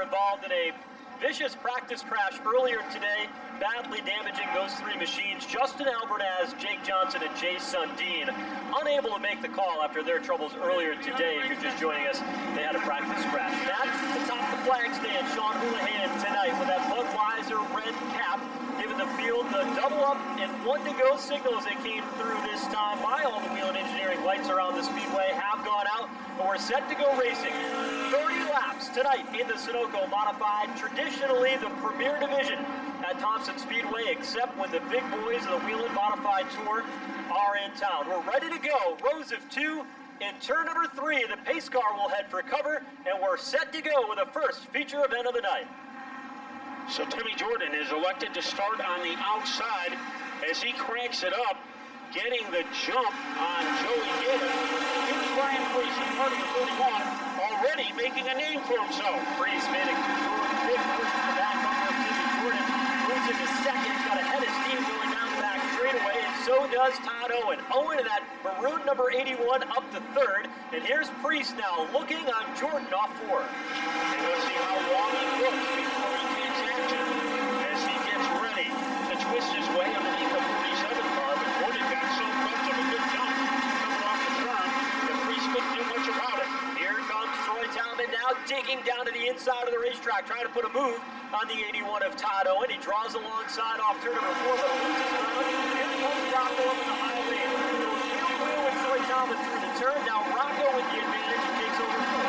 were involved in a vicious practice crash earlier today, badly damaging those three machines. Justin Albernaz, Jake Johnson, and Jay Sundin unable to make the call after their troubles earlier today. If you're just joining us, they had a practice crash. At the top of the flag stand, Sean Houlihan tonight with that Budweiser red cap, giving the field the double up and 1 to go signal as they came through this time by. All the Whelen Engineering lights around the speedway have gone out, and we're set to go racing. 30 laps tonight in the Sunoco Modified, traditionally the premier division at Thompson Speedway, except when the big boys of the Whelen Modified Tour are in town. We're ready to go. Rows of 2. In turn number 3, the pace car will head for cover, and we're set to go with the first feature event of the night. So Timmy Jordan is elected to start on the outside as he cranks it up, getting the jump on Joey Gibbons. Here's Ryan Priest, part of the 31, already making a name for himself. Priest made a big push to the back bumper of Timmy Jordan. Moves into second. He's got a head of steam going down the back straightaway, and so does Todd Owen. Owen in that maroon number 81 up to third. And here's Priest now looking on Jordan off 4. And let's see how long he looks before he takes action as he gets ready to twist his way underneath the 47 car. But Jordan got so much of a good jump coming off the turn that Priest couldn't do much about it. Here comes Troy Talman now digging down to the inside of the racetrack, trying to put a move on the 81 of Todd Owen. He draws alongside off turn number 4, but loses ground. Here comes Rocco up in the high lane. He'll wheel with Troy Talman through the turn. Now Rocco with the advantage and takes over 4.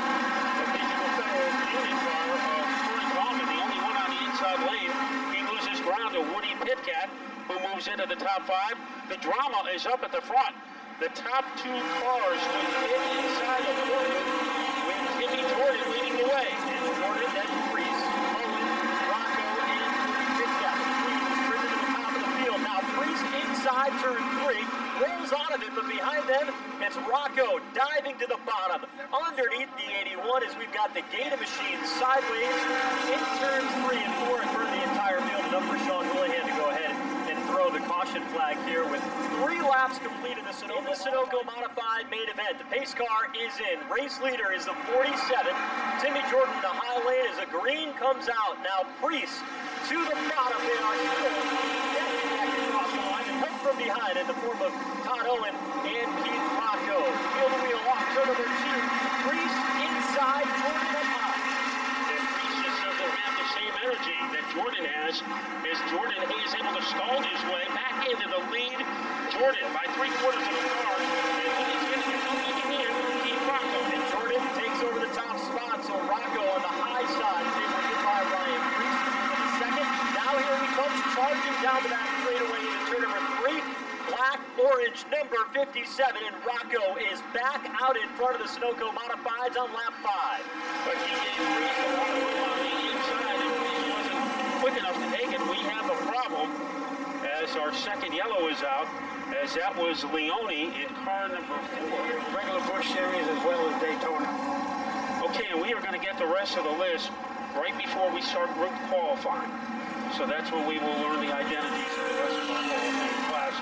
The Digital Federal unit car of Troy Talman, the only one on the inside lane. He loses ground to Woody Pitcat, who moves into the top 5. The drama is up at the front. The top 2 cars would hit inside of Jordan with Timmy Jordan leading the way. And Jordan, then Priest, Owen, Rocco, and Woody Pitcat. Priest is driven to the top of the field. Now Priest inside turn 3, rolls out of it, but behind them, it's Rocco diving to the bottom. Underneath the 81 as we've got the Gator machine sideways in turns 3 and 4 in front of the entire field. Enough for Sean Houlihan to go ahead and throw the caution flag here with 3 laps complete in the Sunoco Modified main event. The pace car is in. Race leader is the 47. Timmy Jordan in the high lane as a green comes out. Now Priest to the bottom. They are still getting back across the line and help from behind in the form of Todd Owen and Keith Rocco. Wheel to wheel off turn number 2. Priest inside, Jordan up high. And Priest just doesn't have the same energy that Jordan has, as Jordan is able to stall his way back into the lead. Jordan by 3/4 of the car, and he's getting a helping hand from Keith Rocco. And Jordan takes over the top spot, so Rocco on the high side is able to get by Ryan Priest in the second. Now here he comes charging down the back straightaway into turn number 3. Black, orange, number 57, and Rocco is back out in front of the Sunoco Modifieds on lap 5. But he gave Priest a lot of room on the inside, and Priest wasn't quick enough to take it. We have a problem as our second yellow is out, as that was Leone in car number 4. Regular Busch Series as well as Daytona. Okay, and we are going to get the rest of the list right before we start group qualifying. So that's when we will learn the identities of the rest of our qualifying class.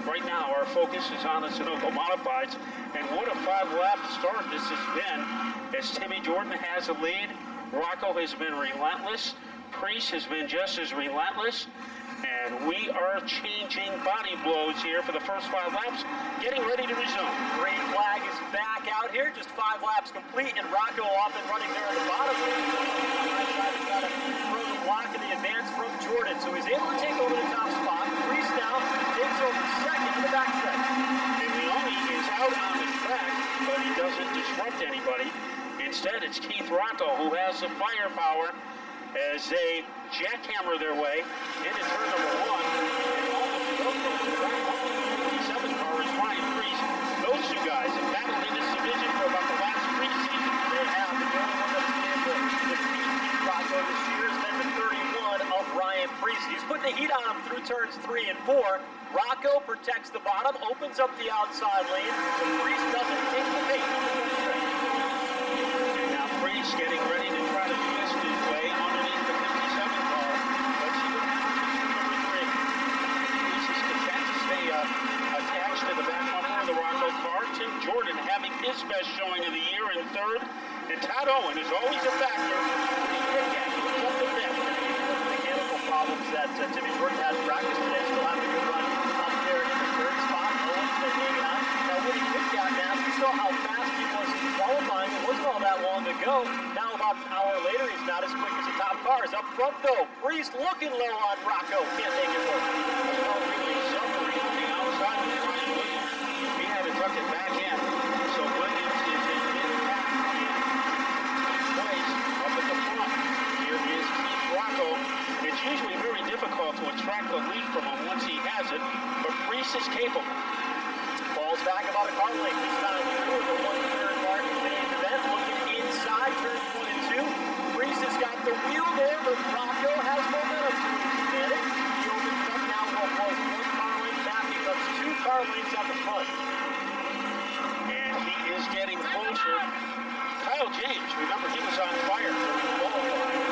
Right now, our focus is on the Sunoco Modifieds, and what a 5-lap start this has been, as Timmy Jordan has a lead. Rocco has been relentless. Priest has been just as relentless. And we are changing body blows here for the first 5 laps, getting ready to resume. Green flag is back out here, just 5 laps complete, and Rocco off and running there at the bottom. He's got to throw the block in the advance from Jordan, so he's able to take over the top spot. Priest now takes over second in the back stretch. And Leone is out on the track, but he doesn't disrupt anybody. Instead, it's Keith Rocco who has the firepower as they jackhammer their way into turn number 1. And almost broke the track. The 7 car is Ryan Priest. Those 2 guys have battled in this division for about the last 3 seasons. They have. The only one that's been able to defeat Keith Rocco this year has been the 31 of Ryan Priest. He's putting the heat on him through turns 3 and 4. Rocco protects the bottom, opens up the outside lane, and Priest doesn't take the bait on the front stretch. And now Priest getting ready to try to twist his way underneath the 57 car. Let's see what happens in turn number 3. Priest is content to stay attached to the back bumper of the Rocco car. Tim Jordan having his best showing of the year in 3rd. And Todd Owen is always a factor. He moves up the deck. Mechanical problems that Timmy Jordan had in practice today. Still having a good run up there in the third spot. Owen's been hanging on. Now, Woody Pitcat now, we saw how fast he was in qualifying. It wasn't all that long ago. Now, about an hour later, he's not as quick as the top cars. Up front, though, Priest looking low on Rocco. Can't make it work. Really suffering on the outside of Ryan Williams. He had to tuck it back in. So Williams is in place up at the front. Here is Keith Rocco. It's usually very difficult to extract the lead from him once he has it, but Priest is capable. Falls back about a car length this time through the one-third mark in the event. Looking inside, turns 1 and 2. Priest has got the wheel there, but Rocco has momentum to his advantage. He opens up now what was 1 car length back, becomes 2 car lengths at the front. And he is getting closer. Kyle James, remember, he was on fire during the qualifying.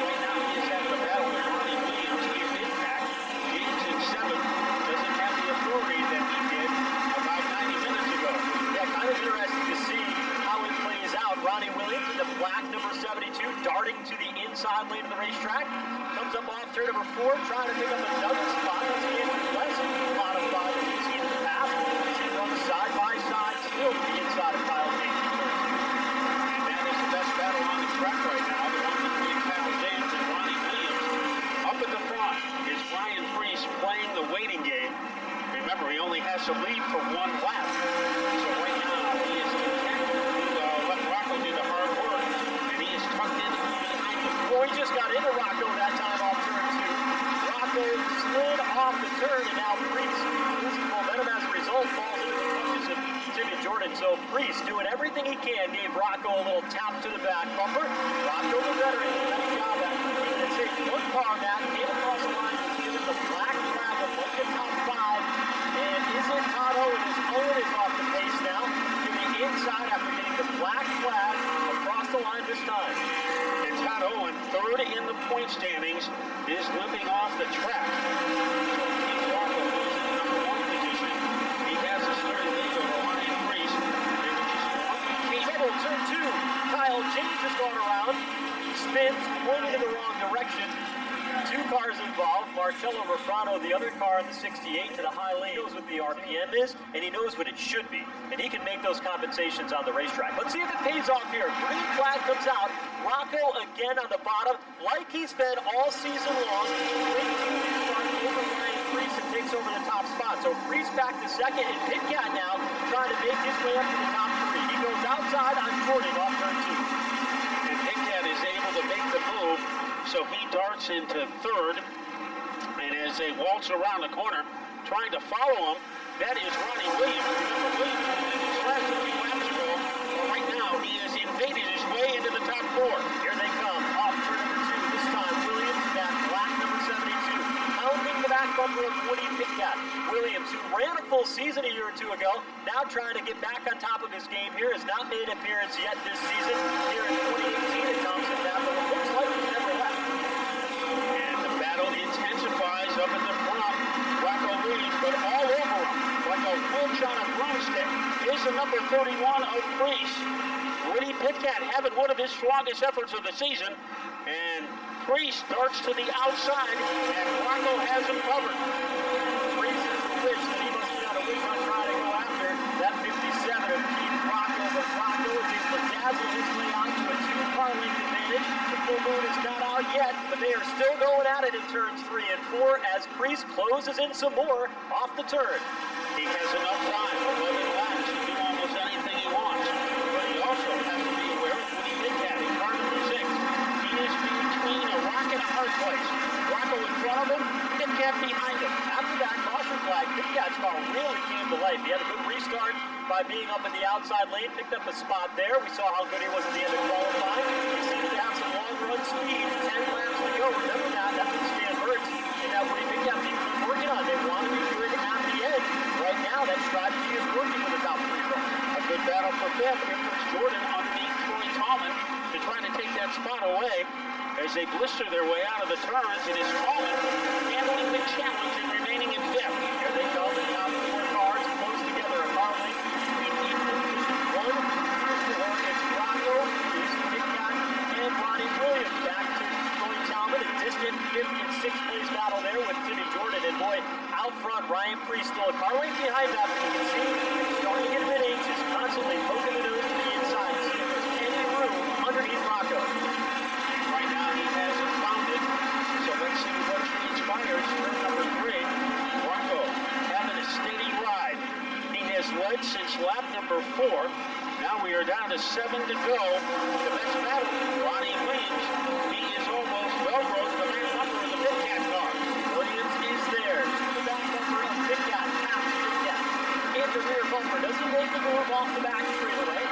Right now he is at the battle with Ronnie Williams. He is impact. James in 7th doesn't have the authority that he did about 90 minutes ago. Yeah, kind of interesting to see how it plays out. Ronnie Williams in the black number 72, darting to the inside lane of the racetrack. Comes up off turn number 4, trying to pick up another spot. That's Andrew Leslie, modified that we've seen in the past. He's going to run side by side, still to the inside of Kyle James. And that is the best battle on the track right now. The one between Kyle James and Ronnie Williams. Up at the front is Ryan Priest playing the waiting game. Remember, he only has to lead for 1 lap. So right now, he is content to let Rocco do the hard work, and he is tucked in behind him. Well, he just got into Rocco that time off turn 2. Rocco slid off the turn, and now Priest losing momentum as a result, falls into the clutches of Timmy Jordan. So Priest doing everything he can, gave Rocco a little tap to the back bumper. Rocco the veteran, nice job at keeping it safe. 1 car that came across the line, was given the black flag among the top 5. And isn't Todd Owen? Owen is off the pace now to the inside after getting the black flag across the line this time. And Todd Owen, 3rd in the point standings, is limping off the track. So Keith Rocco is in the number 1 position. He has a sturdy lead over Ryan Priest. Trouble, turn 2. Kyle James has gone around, spins, pointing in the wrong direction. 2 cars involved. Marcello Refrano, the other car in the 68 to the high lane. He knows what the RPM is, and he knows what it should be. And he can make those compensations on the racetrack. Let's see if it pays off here. Green flag comes out. Rocco again on the bottom, like he's been all season long. Great team start over Ryan Priest and takes over the top spot. So Priest back to 2nd, and Pitcat now trying to make his way up to the top 3. He goes outside on Jordan off turn 2. And Pitcat is able to make the move. So he darts into 3rd, and as they waltz around the corner, trying to follow him, that is Ronnie Williams. Remember, Williams was in his last 3 laps ago. Well, right now, he has invaded his way into the top 4. Here they come, off turn number 2. This time, Williams in that black number 72, pounding the back bumper of Woody Pitcat. Williams, who ran a full season a year or 2 ago, now trying to get back on top of his game here, has not made an appearance yet this season here in 2018 at Thompson Pass, but it looks like he's never left. And the battle intensifies up at the front. Rocco Williams, but all over him, like a witch on a broomstick, is the number 31 of Priest. Woody Pitcat having one of his strongest efforts of the season, and Priest darts to the outside, and Rocco has him covered. Priest is the witch that he must be on a witch hunt trying to go after that 57 of Keith Rocco, but Rocco is able to dazzle his way out to a 2-car length advantage. The full moon is not out yet, but they are still going at it in turns 3 and 4 as Priest closes in some more off the turn. He has enough time, 11 laps, to do almost anything he wants. But he also has to be aware of Woody Pitcat in car number 6. He is between a rock and a hard place. Rocco in front of him, Pitcat behind him. After that caution flag, Pitcat's car really came to life. He had a good restart by being up in the outside lane, picked up a spot there. We saw how good he was at the end of qualifying. He seems to have some long run speed. 10 laps to go. Remember that. That's what Stan Hurts and that Woody Pitcat team has been working on. They want to be good at the end. Right now, that strategy is working with the top 3 cars. A good battle for 5th. Here comes Jordan underneath Troy Tallman to try to take that spot away. As they blister their way out of the turns, it is Tallman handling the challenge and remaining in 5th. Here they go. The top 4 cars close together. A car length between each position 1 through 4. It's Rocco, Priest, spot. Ryan Priest still a car length behind that, but you can see he's starting to get a bit anxious, constantly poking the nose to the inside, see if there's any room underneath Rocco. Right now he hasn't found it, so let's see what transpires. Turn number 3, Rocco having a steady ride. He has led since lap number 4. Now we are down to 7 to go. The next battle, Ronnie Williams. He is almost well-broke the back bumper of the Pit Cat car. Williams is there. The back bumper of Pit Cat, taps Pit Cat. And the rear bumper. Does he make the move off the back straightaway?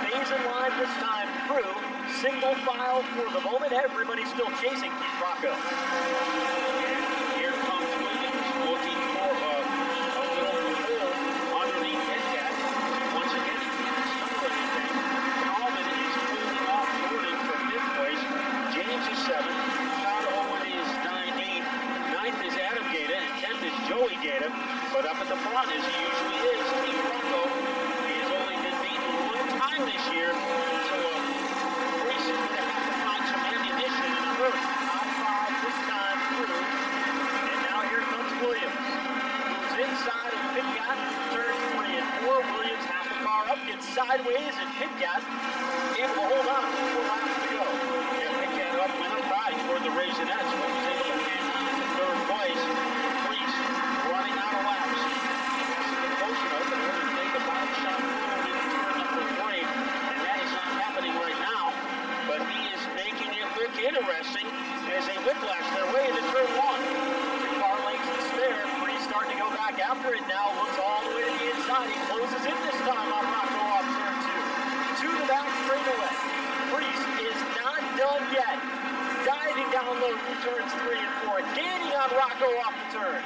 Stays in line this time through. Single file for the moment. Everybody's still chasing Keith Rocco. Here comes Williams looking for a little hole underneath Pit Cat. Once again, he can't stumble anything. Coleman is holding off Jordan for 5th place. James is 7th. Todd Owen is 9th. 9th is Adam Gaeta, and 10th is Joey Gaeta. But up at the front, as he usually is, Keith Rocco. He has only been beaten 1 time this year, so Reese is going to have to find some ammunition in the hurt. I-5 this time through. And now here comes Williams. Moves inside of Pit Cat. Turns 3 and 4. Williams half the car up, gets sideways, and Pit Cat able to hold on with 4 laps to go. Yeah, Pit Cat up went up high toward the Raisinets, but was able to hang on to 3rd place. Reese running out of laps. Has to get close enough in order to make a bounce shot forward into turn number 3, and that is not happening right now. But he is making it look interesting as they whiplash their way into turn 1. 2 car lengths to spare. Priest starting to go back after it now. Looks all the way to the inside. He closes in this time on Rocco off turn 2. To the back straightaway. Priest is not done yet. Diving down low through turns 3 and 4. Gaining on Rocco off the turn.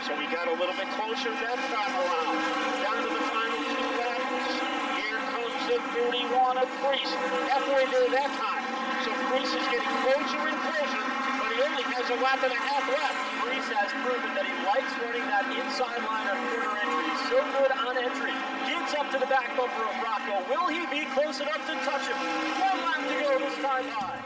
So we got a little bit closer that time around. Down to the final 2 laps. Here comes the 31 of Priest. Halfway there that time. So Priest is getting closer and closer, but he only has a lap and a half left. Priest has proven that he likes running that inside line on quarter entry. He's so good on entry. Gets up to the back bumper of Rocco. Will he be close enough to touch him? 1 lap to go this time by.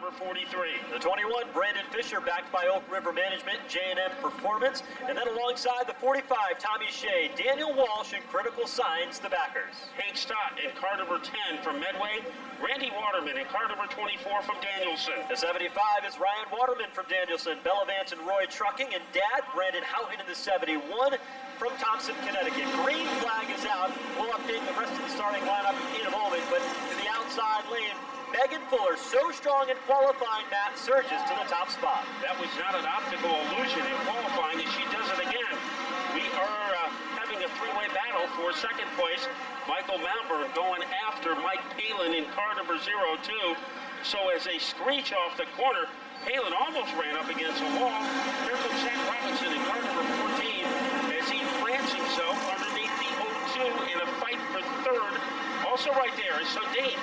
number 43. The 21, Brandon Fisher, backed by Oak River Management, J&M Performance. And then alongside the 45, Tommy Shea, Daniel Walsh, and Critical Signs, the backers. Hank Stott in car number 10 from Medway. Randy Waterman in car number 24 from Danielson. The 75 is Ryan Waterman from Danielson, Bella Vance and Roy Trucking, and Dad, Brandon Houghton in the 71 from Thompson, Connecticut. Green flag is out. We'll update the rest of the starting lineup in a moment, but to the outside lane, Megan Fuller, so strong in qualifying, Matt, surges to the top spot. That was not an optical illusion in qualifying, and she does it again. We are having a three-way battle for second place. Michael Malburn going after Mike Palin in car number 02. So as they screech off the corner, Palin almost ran up against a wall. Here comes Zach Robinson in car number 14 as he plants himself underneath the 02 in a fight for third. Also right there is Sundin.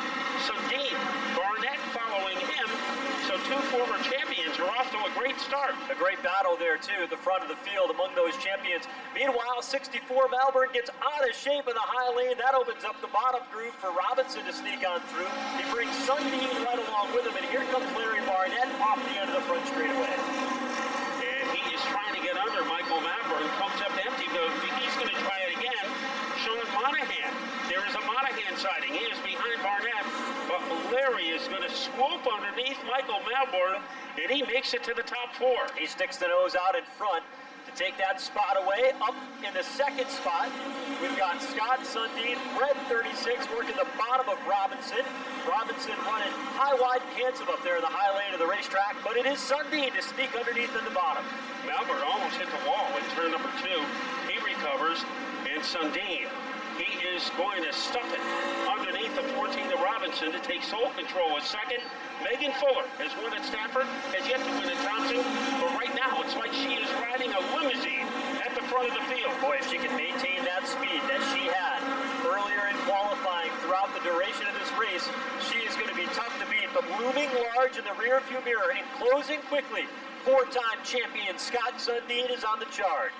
Barnett following him. So two former champions are off to a great start. A great battle there, too, at the front of the field among those champions. Meanwhile, 64 Malburn gets out of shape in the high lane. That opens up the bottom groove for Robinson to sneak on through. He brings Sundin right along with him, and here comes Larry Barnett off the end of the front straightaway. And he is trying to get under Michael Malburn. Comes up empty, but he's going to try it again. Sean Monahan. There is a Monahan sighting. He is behind Barnett, but Larry is going to swoop underneath Michael Malborn, and he makes it to the top 4. He sticks the nose out in front to take that spot away. Up in the second spot, we've got Scott Sundin, Red 36, working the bottom of Robinson. Robinson running high, wide, and handsome up there in the high lane of the racetrack, but it is Sundin to sneak underneath in the bottom. Malborn almost hit the wall in turn number 2. He recovers, and Sundin, he is going to stuff it underneath the 14 of Robinson to take sole control a second. Megan Fuller has won at Stafford, has yet to win at Thompson, but right now it's like she is riding a limousine at the front of the field. Boy, if she can maintain that speed that she had earlier in qualifying throughout the duration of this race, she is going to be tough to beat. But looming large in the rearview mirror and closing quickly, 4-time champion Scott Sundin is on the charge.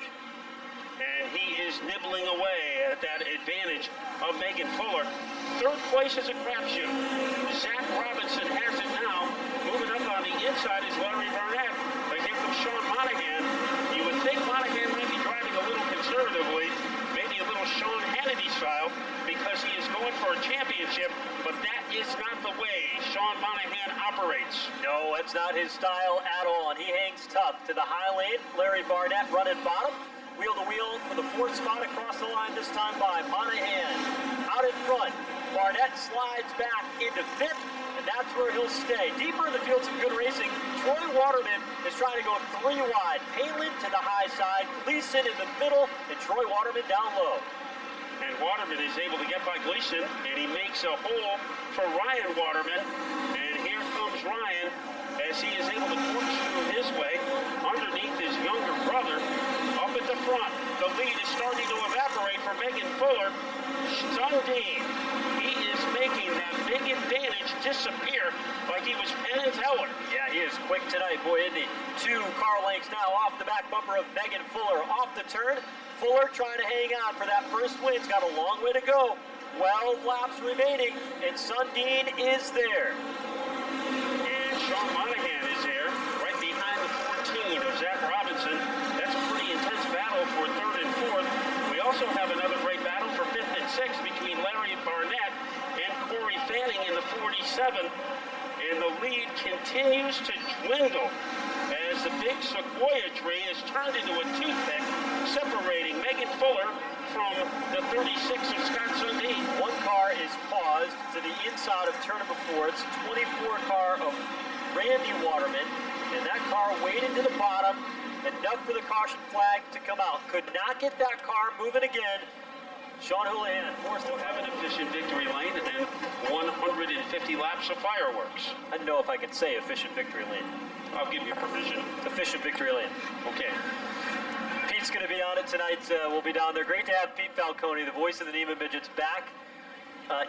And he is nibbling away at that advantage of Megan Fuller. Third place is a crapshoot. Zach Robinson has it now. Moving up on the inside is Larry Burnett. But here comes Sean Monahan. You would think Monahan might be driving a little conservatively, maybe a little Sean Hannity style, because he is going for a championship, but that is not the way Sean Monahan operates. No, it's not his style at all, and he hangs tough to the high lane. Larry Barnett running bottom. Wheel to wheel for the 4th spot across the line, this time by Monahan. Out in front, Barnett slides back into 5th, and that's where he'll stay. Deeper in the field, some good racing. Troy Waterman is trying to go 3 wide. Palin to the high side, Gleason in the middle, and Troy Waterman down low. And Waterman is able to get by Gleason, and he makes a hole for Ryan Waterman. And here comes Ryan as he is able to corkscrew his way underneath his younger brother. Up at the front, the lead is starting to evaporate for Megan Fuller. Sundin, he is making that big advantage disappear like he was Penn and Teller. Yeah, he is quick tonight, boy, isn't he? 2 car lengths now off the back bumper of Megan Fuller. Off the turn, Fuller trying to hang on for that first win. He's got a long way to go. 12 laps remaining, and Sundin is there. And Sean Monahan is there, right behind the 14 of Zach Robinson. That's a pretty intense battle for 3rd and 4th. We also have another great battle for 5th and 6th between Larry Barnett and Corey Fanning in the 47. And the lead continues to dwindle as the big sequoia tree is turned into a toothpick, separating Megan Fuller from the 36 of Scott Sundin. 1 car is paused to the inside of turn number 4. It's 24 car of Randy Waterman, and that car waded to the bottom. Enough for the caution flag to come out. Could not get that car moving again. Sean Houlihan forced to have an efficient victory lane and 150 laps of fireworks. I don't know if I can say efficient victory lane. I'll give you permission. Efficient victory lane. Okay. Pete's going to be on it tonight. We'll be down there. Great to have Pete Falcone, the voice of the Neiman Midgets, back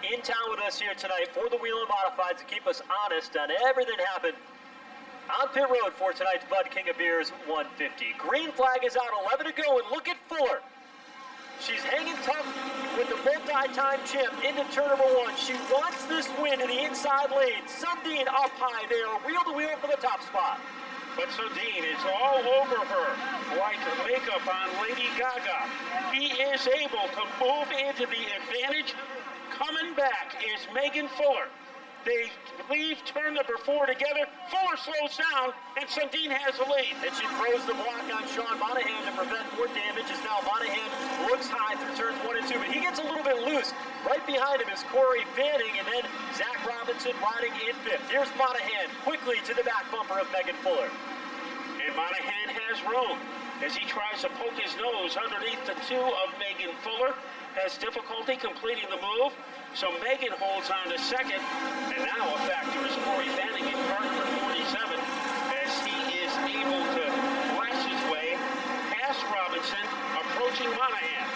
in town with us here tonight for the Wheel and Modifieds to keep us honest on everything that happened on pit road for tonight's Bud King of Beers 150. Green flag is out, 11 to go, and look at Fuller. She's hanging tough with the multi-time champ into turn number 1. She wants this win in the inside lane. Sundin up high there, wheel to wheel for the top spot. But Sundin is all over her like makeup on Lady Gaga. He is able to move into the advantage. Coming back is Megan Fuller. They leave turn number 4 together. Fuller slows down, and Sundin has the lead. And she throws the block on Sean Monahan to prevent more damage, as now Monahan looks high through turns 1 and 2, but he gets a little bit loose. Right behind him is Corey Fanning, and then Zach Robinson riding in 5th. Here's Monahan quickly to the back bumper of Megan Fuller. And Monahan has room as he tries to poke his nose underneath the 2 of Megan Fuller. Has difficulty completing the move, so Megan holds on to 2nd, and now a factor is Corey Fanning in car number 47 as he is able to blast his way past Robinson, approaching Monahan.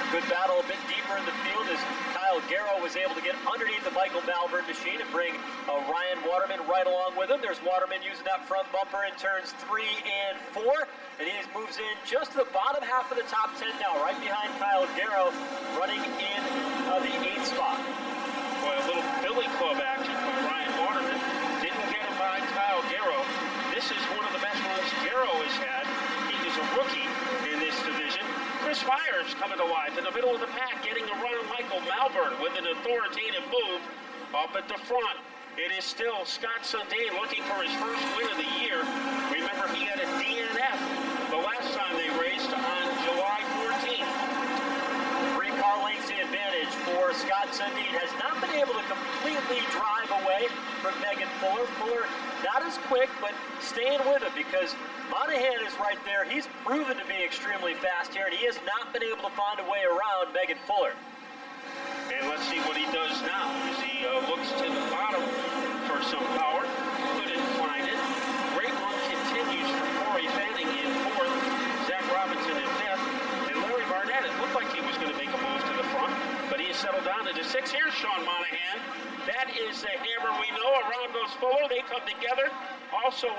Good battle a bit deeper in the field as Kyle Garrow was able to get underneath the Michael Malborn machine and bring Ryan Waterman right along with him. There's Waterman using that front bumper in turns 3 and 4. And he moves in just to the bottom half of the top 10 now, right behind Kyle Garrow, running in the 8th spot. Boy, a little Billy Club action by Ryan Waterman. Didn't get him by Kyle Garrow. This is one of the best runs Garrow has had. He is a rookie in this division. Chris Myers coming to life in the middle of the pack, getting around Michael Malborn with an authoritative move up at the front. It is still Scott Sundin looking for his first win of the year. Remember, he had a DNF the last time they raced on July 14th. 3 car lengths the advantage for Scott Sundin. Has not been able to completely drive away from Megan Fuller. Fuller not as quick, but staying with him because Monahan is right there. He's proven to be extremely fast here, and he has not been able to find a way around Megan Fuller. And let's see what he does now as he looks to the bottom for some power. Couldn't find it. Great run continues for Corey Fanning in 4th, Zach Robinson in 5th, and Larry Barnett. It looked like he was going to make a move to the front, but he has settled down into 6th. Here's Sean Monahan. That is the hammer we know. Around goes Fuller. They come together. Also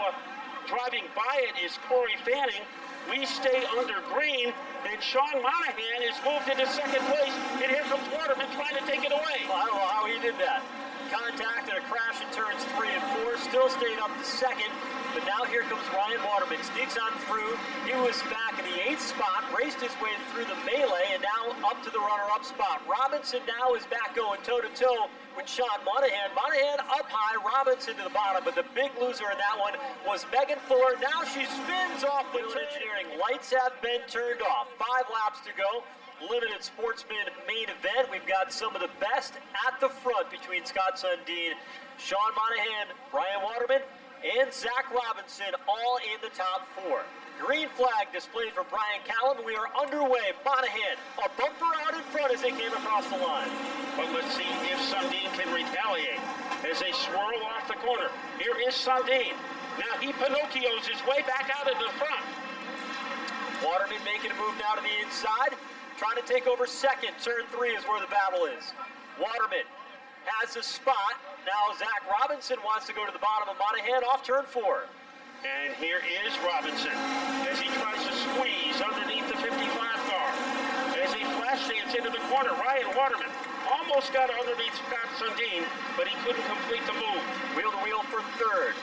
driving by it is Corey Fanning. We stay under green, and Sean Monahan is moved into 2nd place, and here comes Waterman trying to take it away. Well, I don't know how he did that. Contact and a crash in turns 3 and 4, still stayed up to 2nd, but now here comes Ryan Waterman, sneaks on through. He was back in the 8th spot, raced his way through the melee, and now up to the runner-up spot. Robinson now is back going toe-to-toe with Sean Monahan. Monahan up high, Robinson to the bottom, but the big loser in that one was Megan Fuller. Now she spins off the engineering. Lights have been turned off. 5 laps to go. Limited Sportsman main event. We've got some of the best at the front between Scott Sundin, Sean Monahan, Ryan Waterman, and Zach Robinson, all in the top 4. Green flag displayed for Brian Callum. We are underway. Monahan, a bumper out in front as they came across the line. But let's see if Sundin can retaliate as they swirl off the corner. Here is Sundin. Now he Pinocchios his way back out of the front. Waterman making a move now to the inside, trying to take over 2nd. Turn 3 is where the battle is. Waterman has a spot. Now Zach Robinson wants to go to the bottom of Monahan off turn 4. And here is Robinson as he tries to squeeze underneath the 55 car. As he flash dance into the corner, Ryan Waterman almost got underneath Scott Sundin, but he couldn't complete the move. Wheel to wheel for 3rd.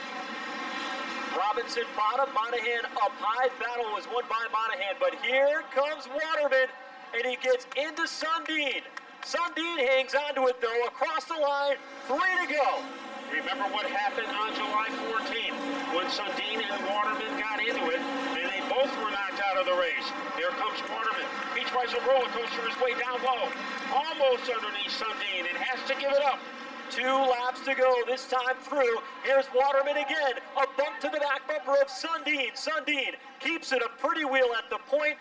Robinson bottom, Monahan up high. Battle was won by Monahan, but here comes Waterman, and he gets into Sundin. Sundin hangs onto it, though, across the line, 3 to go. Remember what happened on July 14th when Sundin and Waterman got into it, and they both were knocked out of the race. Here comes Waterman. He tries to roller coaster his way down low, almost underneath Sundin, and has to give it up. 2 laps to go this time through. Here's Waterman again. A bump to the back bumper of Sundin. Sundin keeps it a pretty wheel at the point.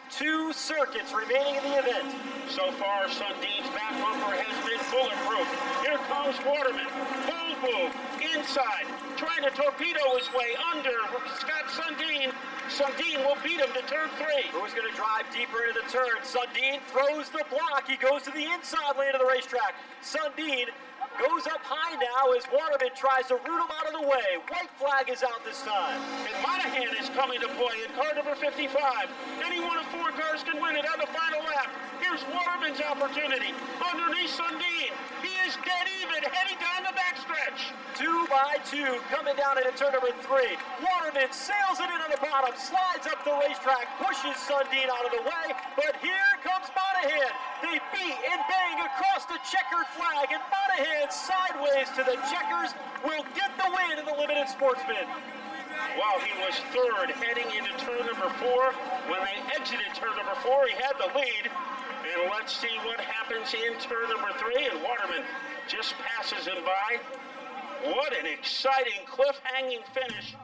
2 circuits remaining in the event. So far, Sundin's back bumper has been bulletproof. Here comes Waterman. Full move, inside, trying to torpedo his way under Scott Sundin. Sundin will beat him to turn 3. Who's going to drive deeper into the turn? Sundin throws the block. He goes to the inside lane of the racetrack. Sundin goes up high now as Waterman tries to root him out of the way. White flag is out this time. And Monahan is coming to play in car number 55. Any one of 4 cars can win it on the final lap. Here's Waterman's opportunity. Underneath Sundin. He is dead even, heading down the backstretch. 2 by 2, coming down into turn number 3. Waterman sails it into the bottom, slides up the racetrack, pushes Sundin out of the way, but here comes Monahan. They beat and bang across the checkered flag, and Monahan sideways to the checkers will get the win in the Limited Sportsman. Well, he was 3rd heading into turn number 4. When they exited turn number 4, he had the lead. And let's see what happens in turn number 3. And Waterman just passes him by. What an exciting cliff-hanging finish.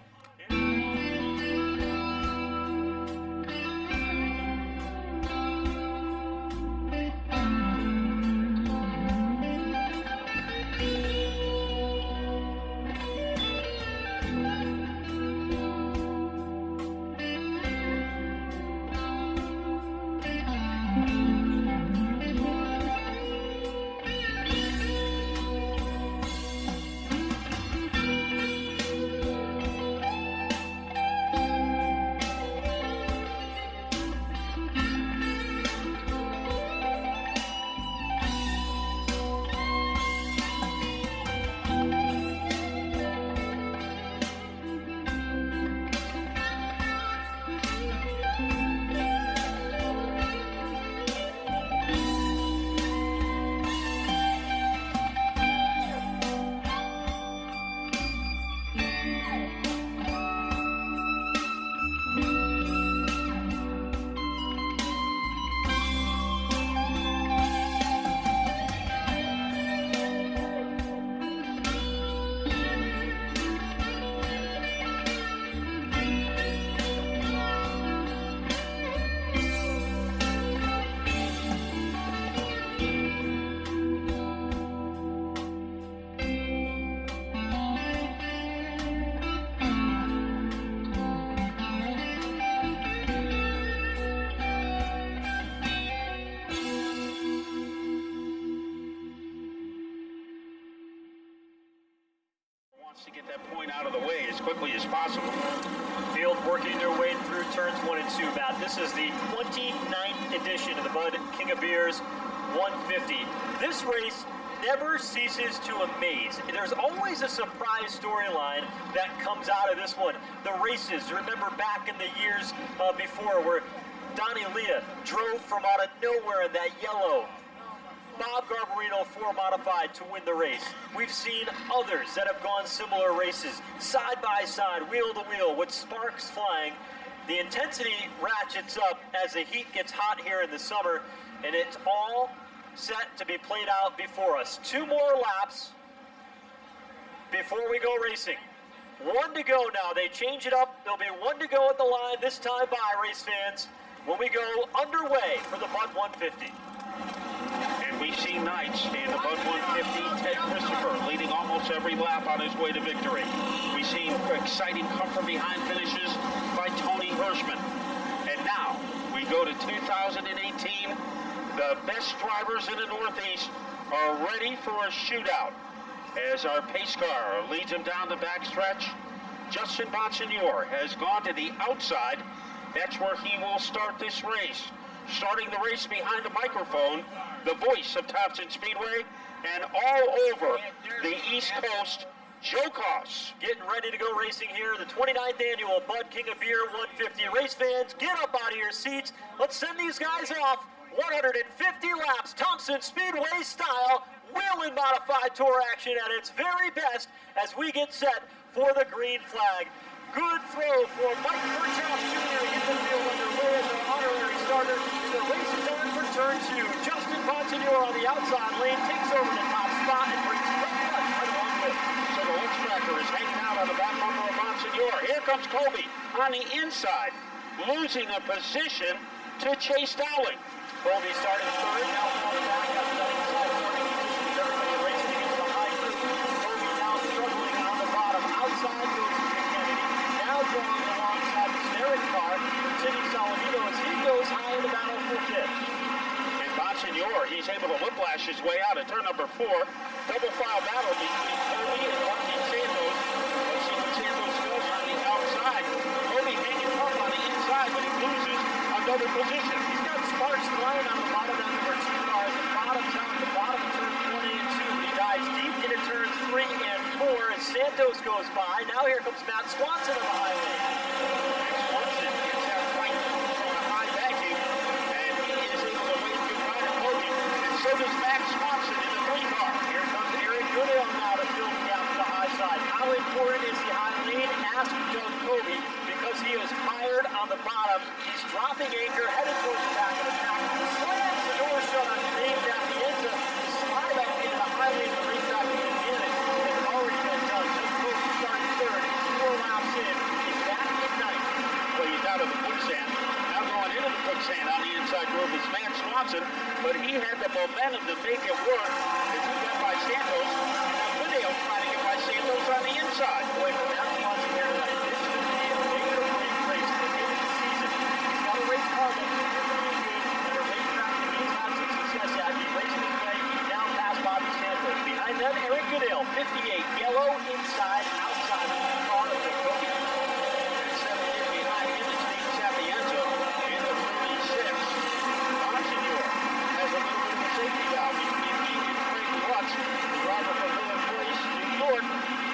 quickly as possible. Field working their way through turns 1 and 2, Matt. This is the 29th edition of the Bud King of Beers 150. This race never ceases to amaze. There's always a surprise storyline that comes out of this one. The races, remember back in the years before, where Donnie Leah drove from out of nowhere in that yellow Bob Garbarino 4 modified to win the race. We've seen others that have gone similar races, side by side, wheel to wheel, with sparks flying. The intensity ratchets up as the heat gets hot here in the summer, and it's all set to be played out before us. 2 more laps before we go racing. 1 to go now. They change it up. There'll be 1 to go at the line this time by, race fans, when we go underway for the Bud 150. And we see Knights in the Bud 150, Ted Christopher leading almost every lap on his way to victory. We see exciting comfort behind finishes by Tony Hirschman. And now we go to 2018. The best drivers in the Northeast are ready for a shootout. As our pace car leads him down the backstretch, Justin Bonsignore has gone to the outside. That's where he will start this race. Starting the race behind the microphone, the voice of Thompson Speedway, and all over the East Coast, Joe Koss. Getting ready to go racing here, the 29th annual Bud King of Beer 150. Race fans, get up out of your seats. Let's send these guys off. 150 laps, Thompson Speedway style, wheel and modified tour action at its very best as we get set for the green flag. Good throw for Mike Burchoff Jr. in the field underway as an honorary starter. And the race is on for turn 2. Justin Bonsignore on the outside lane takes over the top spot and brings right along with. So the Lux Tracker is hanging out on the back bumper of Bonsignore. Here comes Kobe on the inside, losing a position to Chase Dowling. Colby starting third, now falling back after that inside starting position with everybody racing into the high group. Colby now struggling on the bottom. Outside goes Jim Kennedy, now drawing alongside the Snerick car from Timmy Saladino as he goes high in the battle for fifth. And Bonsignore, he's able to whiplash his way out at turn number 4. Double file battle between Colby and Joaquin Santos. Let's see what Santos does on the outside. Colby hanging up on the inside, but he loses another position. He's got sparks flying on the bottom end of our 2 cars. The bottom's out the bottom of turns 1 and 2. He dives deep into turns 3 and 4 as Santos goes by. Now here comes Matt Swanson on the highway. Swanson gets that fight from a high vacuum, and he is able to wave goodbye to Colby. And so does Max Swanson in the 3 car. Here comes Eric Goodale now to fill the gap to the high side. How important is the high lane? Ask Doug Kobe, because he is tired on the bottom. He's dropping anchor, headed towards the back of the pack. Slams the door shut on Dave Dapienza to slide up into the high lane of the racetrack with advantage. It's already been done. Doug Kobe starting third. 4 laps in. He's back in ninth. Well, he's out of the quicksand. Now going into the quicksand on the inside group is Max Swanson, but he had the momentum to make it work as he got by Santos. And now Goodale trying to get by Santos on the inside. Boy, for Matt Swanson here tonight, this is going to be a make or break race at the end of the season. He's got a race car that's really good and a racetrack that he's had some success at. He raced his way down past Bobby Santos. Behind them, Eric Goodale, 58, yellow inside, outside of the car of the Kobe. And 78 behind him is Steve Sapienza in the 36. Bonsignore has a little bit of a safety valve between he and Craig Lutz, the driver from Miller Place, New York.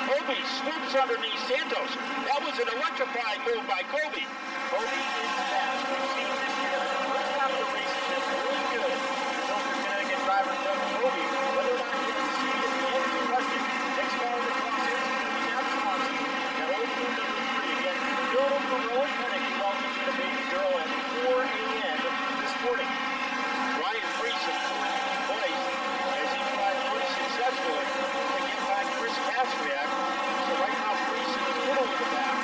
Kobe swoops underneath Santos. That was an electrifying move by Kobe. Kobe is fast. We've seen this year. The first half of the race has been really good. Silver Connecticut driver Doug Kobe, whether or not he has the speed at the end of the question, takes car in the crosshairs. It's going to be Matt Swanson. That old crew number 3 again. Building for Rowan Pennick, who welcomes in a baby girl at 4 a.m. this morning. Ryan Priest in 14th place as he tried pretty successfully to get by Chris Kastriak. So right now Priest in the middle of the pack.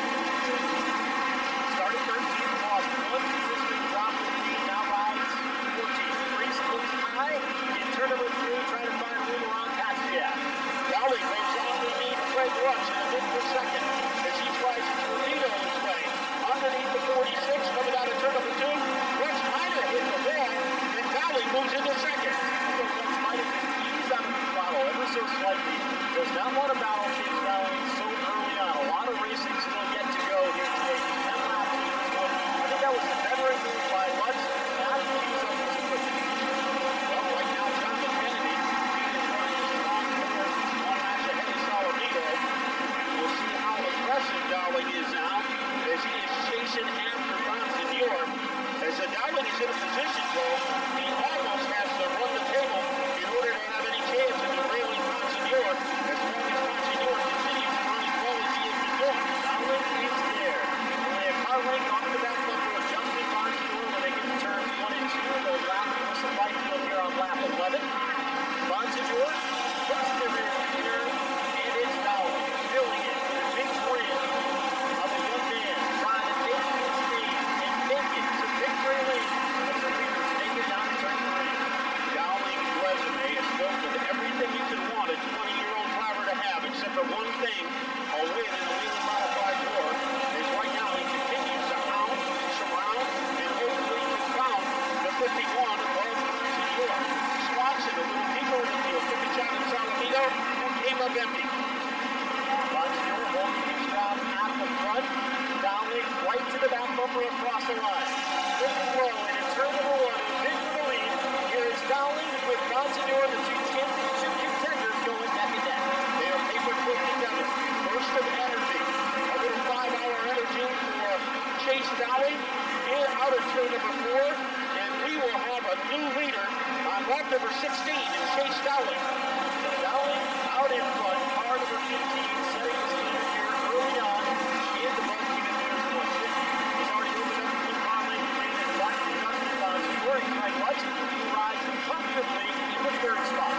So he almost has to run the table in order to have any chance of derailing Monsignor as long as Monsignor continues to run as well as he has been doing. Dowling is there. Only a car length off the back bumper of Justin Monsignor when they get to turns 1 and 2. They'll lap across the right field here on lap 11. Monsignor looks to the rear here, and it's Dowling filling it with a big win of a young man trying to take his speed and make it to victory lane as the leaders make it down to turn 3. Dowling's resume is filled with everything you could want a 20-year-old driver to have, except for one thing, a win in the wheelie modified war. As right now he continues to hound, surround, and hopefully confound the 51 of Monsignor. Swanson a little deeper in the field, took a shot at Salamito, and came up empty. Monsignor holding his ground at the front. Dowling right to the back bumper across the line. Looking low and in turn number 1, who's in for the lead. Here is Dowling with Monsignor, the two championship contenders going neck and neck. They are paper-clipped together. Burst of energy. A little 5-hour energy for Chase Dowling. In out of turn number 4. And we will have a new leader on lap number 16 in Chase Dowling. Dowling out in front, car number 15, setting the standard here early on in the Bud Even Bears 150. He's already opened up the blue car lane and made it back to Justin Monsignor. He's trying much. He rides comfortably in the 3rd spot.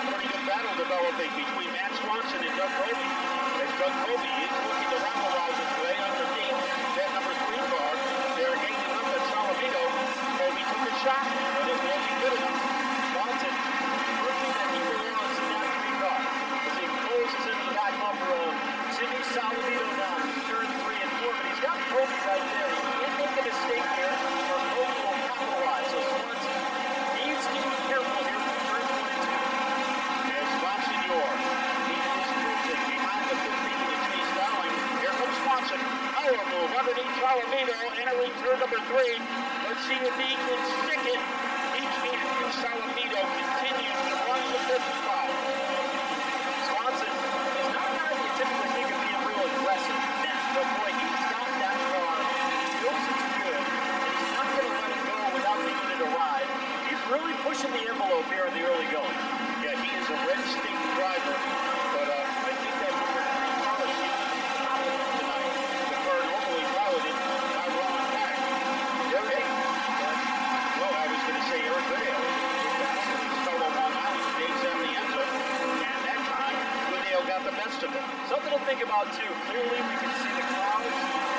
Pretty good battle developing between Matt Swanson and Doug Colby. As Doug Colby is looking to rabble-rouse his way underneath that number 3 car. They're gaining up at Salamito. Colby took a shot, but it wasn't good enough. Swanson proving that he belongs in that 3 car as he closes into the back bumper of Sidney Salamito now. Turn 3 and 4, but he's got Colby right there. He can't make a mistake here, or Colby will capitalize. So Swanson needs to be careful here with turns 1 and 2. As Monsignor, he is cruising behind the 15 to Chase Dowling. Here comes Swanson. Power move underneath Salamito, entering turn number 3. Let's see if he can stick it. He can't. Salamito continues to run the 55. Swanson is not a guy you typically think of being real aggressive now, but boy, he's got that car. He knows it's good, and he's not going to let it go without giving it a ride. He's really pushing the envelope here in the early going. Yeah, he is a red stink driver, but I think that number 3 car is optimal tonight. The car normally piloted by Ron Pack. Okay. Well, I was going to say Eric Goodale. His fellow Long Island, Dave Zambienza, and that time, Goodale got the best of it. Something to think about, too. Clearly, we can see the crowds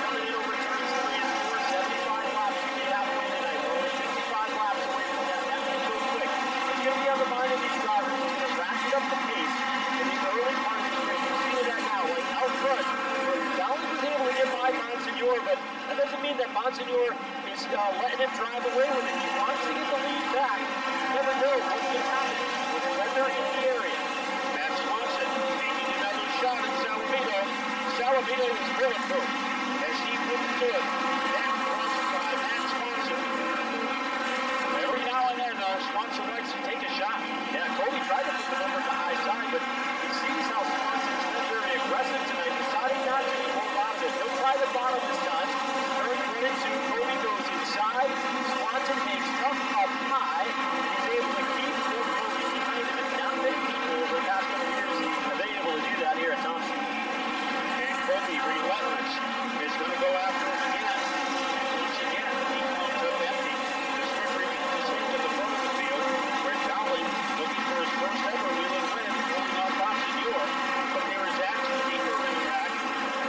coming in over turns 3 and 4, 75 laps to get halfway tonight. We're only 55 laps away from that. That may go quick. It's going to be on the mind of these drivers. It's going to ratchet up the pace in the early part of the race. We're seeing that now, like out front. Dowling was able to get by Monsignor, but that doesn't mean that Monsignor is letting him drive away with it. He wants to get the lead back. You never know what can happen when they're in the area. Matt Swanson taking another shot at Salamito. Salamito is bulletproof as he withstood that thrust by Matt Swanson. Every now and then, though, Swanson likes to take a shot. Yeah, Colby tried to put the number to high side, but he sees how Swanson's been very aggressive tonight, deciding not to pull out of it. He'll try the bottom this time. Turn 1 and 2, Colby goes inside. Swanson takes tough up high, and he's able to keep Colby behind him. And not many people over the past couple of years have been able to do that here at Thompson. And Colby, relentless, is going to go after him again. Once again, he comes up empty. This trip repeats the same at the front of the field, where Dowling, looking for his first ever wheeling win, pulling off Monsignor. But there is actually deeper impact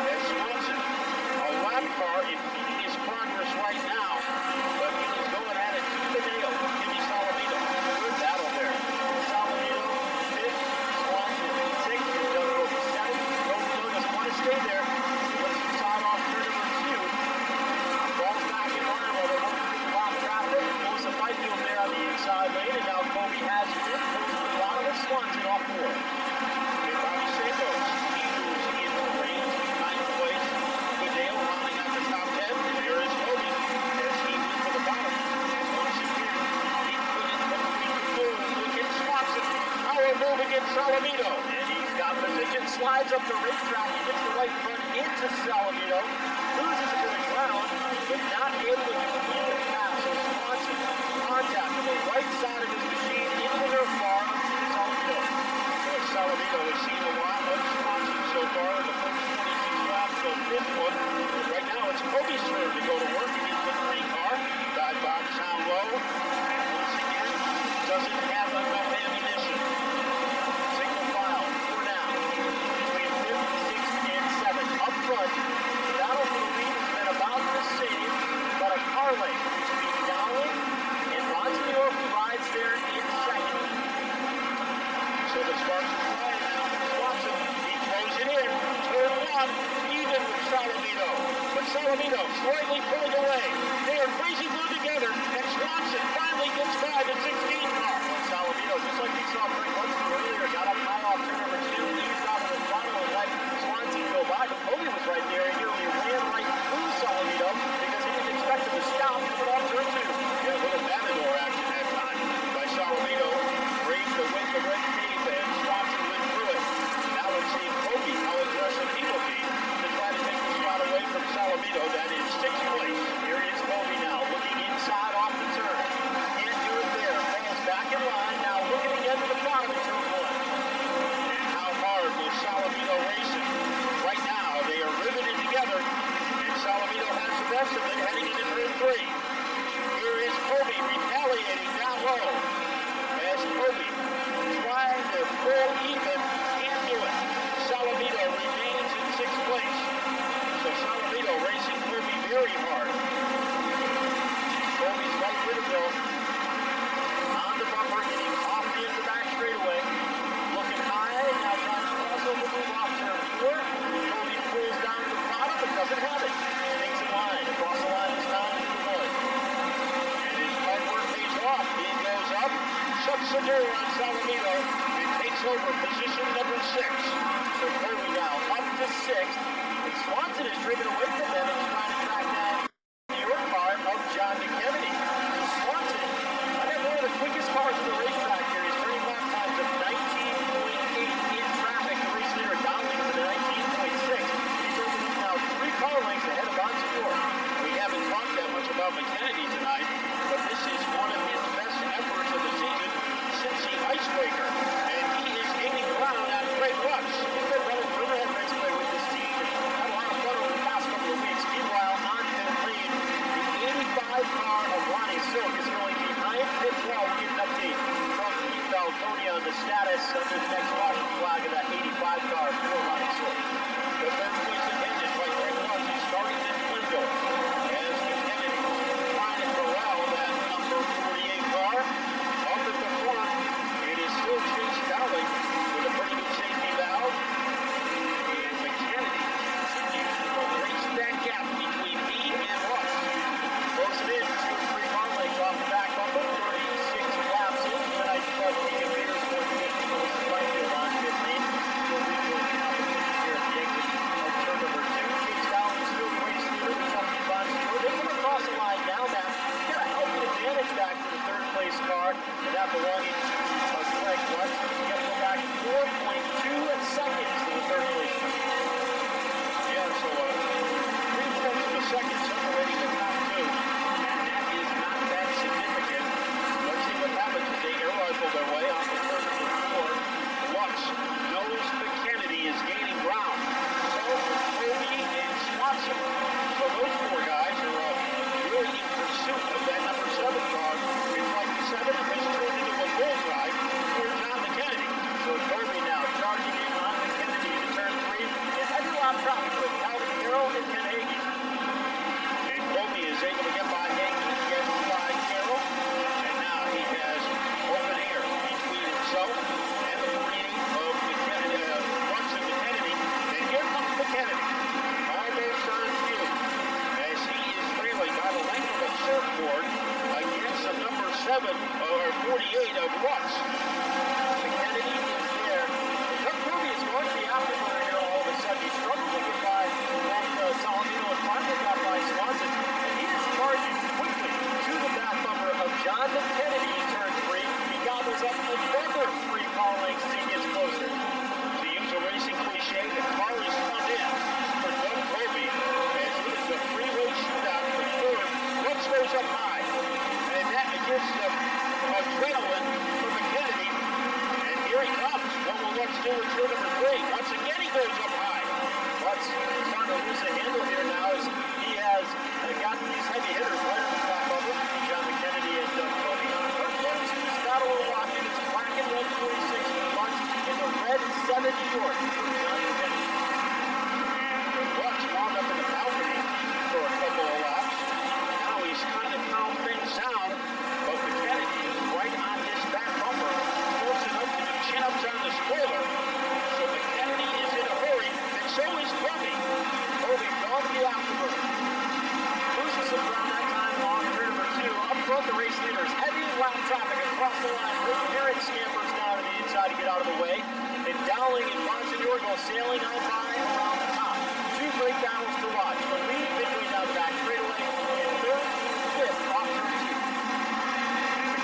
as Swanson, a lap car, impeding his progress right now. But he is going at it to the nail with Jimmy Salamito. Good battle there. Salamito, 5th, Swanson, 6th, and Doug Colby 7th. Colby doesn't want to stay there. He lets him side off turn number 2. Falls back in line while they're working through the block traffic. Pulls a fight field there on the inside lane, and now Colby has him. Pulls the bottom of Swanson off 4. And Bobby Santos, he moves in the range, 9th place. Goodale rounding out the top 10. And there is Colby as he went to the bottom. And once again, he couldn't complete the move. Look at Swanson. Power move against Salamito. And he's got position, slides up the racetrack, he gets the right front into Salamito, loses a bit of ground, but not able to complete the pass. So Swanson adroitly pulling away. They are crazy blue together, and Swanson finally gets by the 16 car. Well, Salamito, just like we saw Frank Lunsky earlier, got up high off turn number 2, eased out of the throttle and let Swanson go by. But Kobe was right there and nearly ran right through Salamito because he didn't expect him to stop coming off turn 2. Yeah, a little Matador action that time by Salamito. Braved the wind of red tape, and Swanson went through it. Now let's see Kobe, how aggressive he will be to try to take the spot away from Salamito. That is 6th place. Here is Kobe now, looking inside off the turn. Can't do it there. Falls back in line. Now looking again to the bottom in turn 1. And how hard will Salamito race it? Right now, they are riveted together, and Salamito has the best of it heading into turn 3. Here is Kobe retaliating down low. As Kobe trying to pull even, can't do it. Salamito remains in 6th place. So Salamito racing Kobe very hard. Kobe's right with him though. On the bumper, getting off the end of the back straightaway. Looking high, now trying to cross over, move off turn 4. Kobe pulls down to the bottom, but doesn't have it. Stays in line, across the line this time into the wood. And his hard work pays off. He goes up, shuts the door on Salamito, and takes over position number 6. So Kobe now up to 6th. And Swanson is driven away from them and is trying to track down the York car of John McKennedy. Swanson, I got one of the quickest cars in the racetrack here. He's turning lap times of 19.8 in traffic. The race leader Dowling is at 19.6. He's over them now 3 car lengths ahead of Bonsignor. We haven't talked that much about McKennedy tonight, but this is one of his best efforts of the season since the icebreaker. And he is gaining ground on Greg Lux. He's been running Riverhead Raceway with this team and had a lot of fun over the past couple of weeks. Meanwhile, on pit lane, the 85 car of Ronnie Silk is going behind pit wall. We'll get an update from Keith Falcone on the status under the next caution flag of that 85 car for Ronnie Silk. The third place attended by Greg Lux is starting to dwindle as McKennedy trying to corral that number 48 car. Up at the front, it is still Chase Dowling with a pretty good safety valve. And McKennedy continues to erase that gap between he and Lux. Close it in, 2 or 3 car lengths off the back bumper, 36 laps in. Tonight, Deacon Beers going to get to the right field on 15. We'll rejoin the competition here at the exit of turn number 2. Chase Dowling still the race leader with Chucky Bonsignor. They come across the line now, Matt. You got a healthy advantage back to the 3rd place car, and that belonging to Greg Lutz. You got to go back 4.2 seconds to the 3rd place car. Yeah, so 3/10 of a second separating the top 2. And that is not that significant. Let's see what happens as they air rifle their way off the turn number 4. Lux knows McKennedy is gaining ground. So Kobe and Swanson. So those 4 guys are really in pursuit of that number 7 car. It's like the 7 has turned into a bullseye for John McKennedy. So Kobe now charging in on McKennedy to turn 3. It had a lot of traffic with Calvin Carroll and Ken Hagee. And Kobe is able to get by Hagee, get by Carroll. And now he has open air between himself and the 48 of McKennedy, Lux and McKennedy. And here comes McKennedy, almost on cue, as he is trailing by the length of a surfboard against the number 7 or 48 of Lux. McKennedy is there. And Chuck Ruby is going to the afterburner here all of a sudden. He struggled to get by both Salamino and finally got by Swanson. And he is charging quickly to the back bumper of John McKennedy in turn 3. He gobbles up another 3 car lengths as he gets closer. To use a racing cliche, the car is front in for Doug Kobe, as it is a 3-way shootout for 3rd. Lux goes up high, and that gives the adrenaline for McKennedy. And here he comes. What will Lux do in turn number 3? Once again, he goes up high. Lutz starting to lose the handle here now as he has got these heavy hitters right on the back bumper. John McKennedy and Doug Kobe. Lutz has got a little rocket. It's a black and red 46 for Lutz and the red 7 New York for John McKennedy. And Lux wound up in the balcony for a couple of laps. Now he's trying to calm things down, but McKennedy is right on his back bumper, close enough to do chin-ups on the spoiler. So McKennedy is in a hurry, and so is Kobe. Kobe gone to the afterburner. race leaders. Heavy lap traffic across the line. Parent scampers down to the inside to get out of the way. And Dowling and Monsignor go sailing on by around the top. Two great battles to watch. The lead midway down the back straightaway, and third and fifth off turn 2.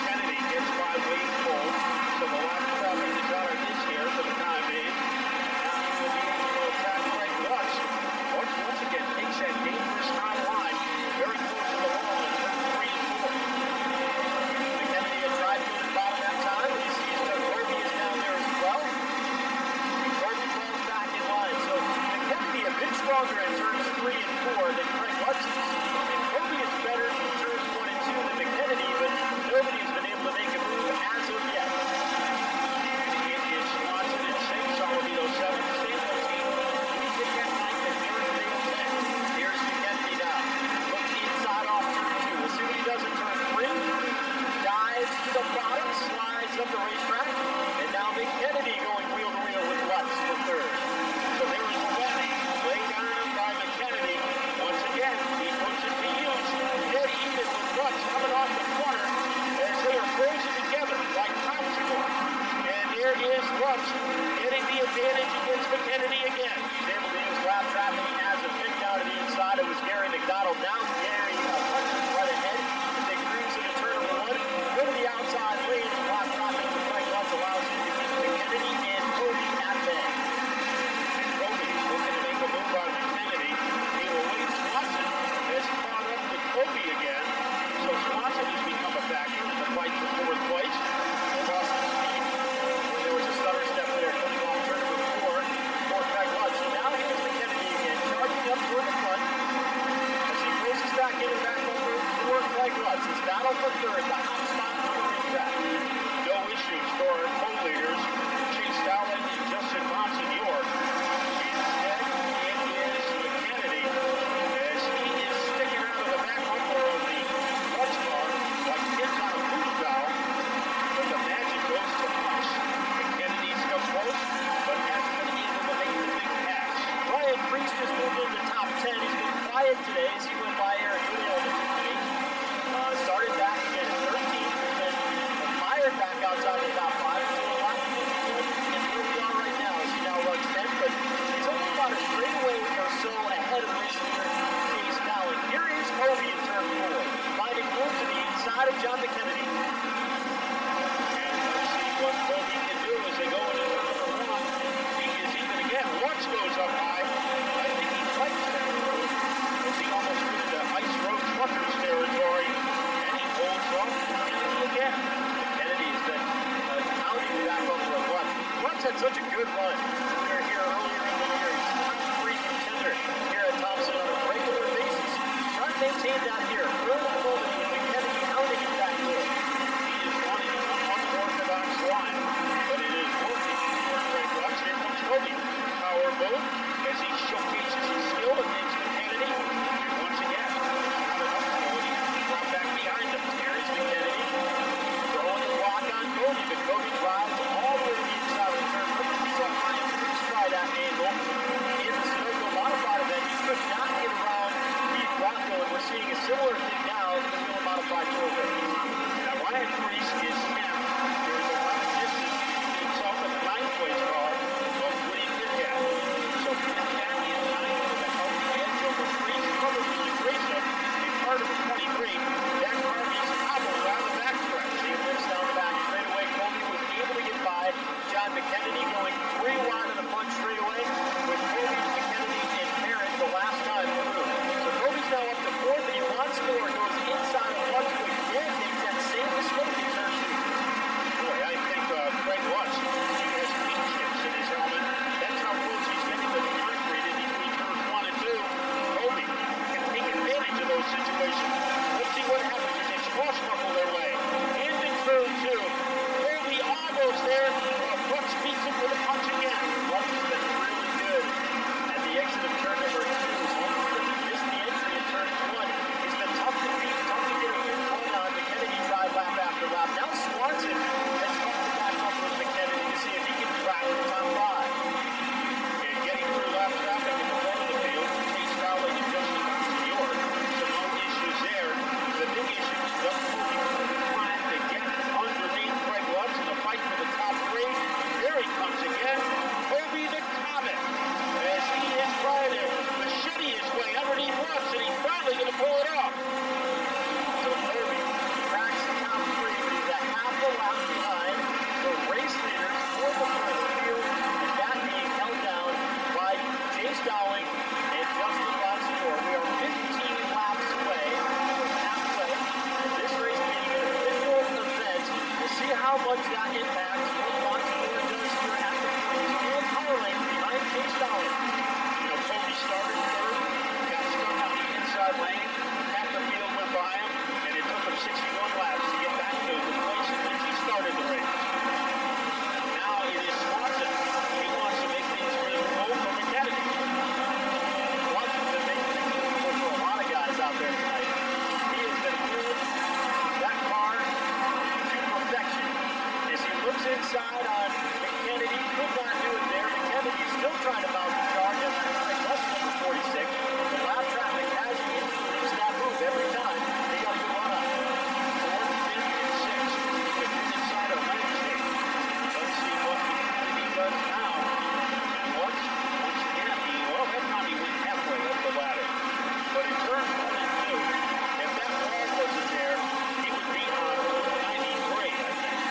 Kennedy gets by Wade Cole, so the lap traffic is out of his here for the time being. And now he will be able to attack Craig Lutz. Lutz once again takes that dangerous high line, very close to the wall in turn 3 and 4. McKennedy had tried to the bottom that time, and he sees that Corby is down there as well. Corby falls back in line, so McKennedy a bit stronger in turns 3 and 4 than Craig Lutz is. And Corby is better in turns 1 and 2 than McKennedy, but nobody has been able to make a move as of yet. It is Swanson in 6, Salamito 7, Stanley team. We pick at 9th and Airedale 10. Here's McKennedy now. Looks inside off turn 2. We'll see what he does in turn 3. Dives to the bottom, slides up the racetrack, and now McKennedy going wheel to wheel with Lutz for third. So there is Levy laid down by McKennedy. Once again, he puts it to use. Dead even with Lutz coming off the corner as they are frozen together like popsicle. And there is Lutz getting the advantage against McKennedy again. He's able to use lap traffic as a pick down to the inside. It was Gary McDonald. Now Gary punches right ahead as they cruise into turn number 1. Go to the outside lane. Lap traffic with Frank Lutz allows him to keep McKennedy and Cody at bay. And Kobe looking to make a move on McKennedy. He will wait. Swanson has caught up with Kobe again. So Swanson has become a factor in the fight for 4th place. They lost some speed when there was a stutter step there coming off turn number 4 for Frank Lutz. So now here's McKennedy again, charging up toward the front as he races back into the back bumper for Frank Lutz. It's battle for third, the hot spot on the racetrack. No issues for our co-leaders, Chase Dowling and Justin Monsignor. Instead, it is McKennedy as he is sticking out of the back bumper of the Lutz car like kids on a food valve. But the magic goes to Lutz. McKennedy's come close, but hasn't been able to make the big pass. Ryan Priest just moved into the top 10. He's been quiet today as he went by Eric Julio in the 15th. Started back again at 13th, and then fired back outside the top 5 until the last minute. And here we are right now as he now runs 10th, but he's only about a straightaway or so ahead of race leader Chase Dowling. Here is Kobe in turn 4, finding room to the inside of John McKennedy. And let's see what Kobe can do as they go into turn number 1. He is even again. Lutz goes up high. I think he fights that road as he almost went into Ice Road Truckers territory. And he holds off Kennedy again. Kennedy has been pounding the back over of Lutz. Lutz had such a good run. We were here earlier in the year. He's a top 3 contender here at Thompson on a regular basis. Trying to maintain that here. Early moment with McKennedy pounding it back there. He is running an unorthodox line, but it is working for Craig Lutz. Here comes Kobe. Power move as he showcases his skill against McKennedy. And once again, not enough ability to drop back behind him. Here is McKennedy throwing the block on Kobe, but Kobe drives all the way to the inside of the turn. We saw Ryan Priest try that angle in the Sunoco modified event. He could not get around Pete Rocco, and we're seeing a similar thing now in the wheel modified program. Now, Ryan Priest is snapped. There is a lot of distance between himself and the 9th place car of Woody Pitcat. So Pitcat is 9th with a healthy edge over Priest. Probably the Grayson in part of the 23. That car is hobbled around the backstretch. He lives down the back straightaway. Kobe was able to get by John McKennedy going 3 wide on the front straightaway with Kobe, McKennedy, and Parent the last time through. So Kobe's now up to 4th, and he wants more. Goes inside of Lutz to again judge that impact. What Montour does here at the front and power lane behind Chase Dowling. You know, Cody started third, got stuck on the inside lane, half the field went by him, and it took him 61 laps to get back to the place in which he started the race. Now it is Swanson. He wants to make things miserable for McKennedy. Swanson's been making things difficult for a lot of guys out there tonight. He has been wheeling that car to perfection. As he looks inside on McKennedy, could not do it there. McKennedy still trying to mount the charge at less than 46. The lap traffic has him into that move every time. They got a good run on it. Fourth, fifth, and sixth. With his inside of Wednesday. Let's see what McKennedy does now. And once again, that time he went halfway up the ladder. But in turn 1 and 2, if that wall wasn't there, he would be on 93, I think.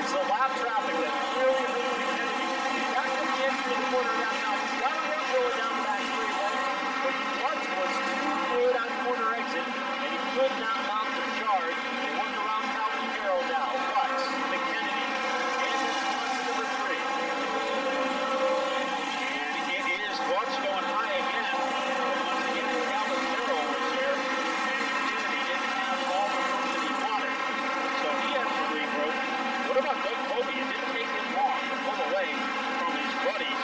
It's the lap traffic that really hurt McKennedy. He's back at the entry of the corner of that time. He's got a run going down the back straightaway, but Lutz was too good on corner exit, and he could not mount the charge. They worked around Calvin Carroll now. Lutz, McKennedy, and then Swanson number 3. And it is Lutz going high again. But once again, Calvin Carroll was there, and McKennedy didn't have all the room that he wanted. So he had to regroup. What about Doug Kobe? It didn't take him long to pull away from his buddies.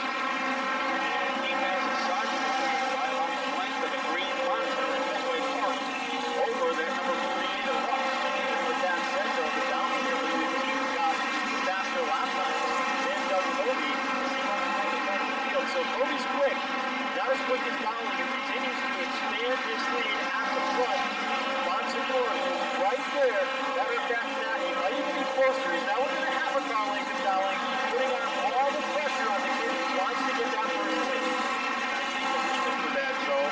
And he has a sidewalk by about the length of the green monster in Fenway Park over that number 48 of Lutz. With that said, though, the Dowling number 15 got faster lap times than Doug Kobe as he runs toward the front of the field. So Kobe's quick, not as quick as Dowling, and continues to expand his lead at the front. Montour is right there. Matter of fact, now he might even be closer. He's now within a half a car length of Dowling, putting on all the pressure on the kid who wants to get that first win. I think the reason for that, Joe,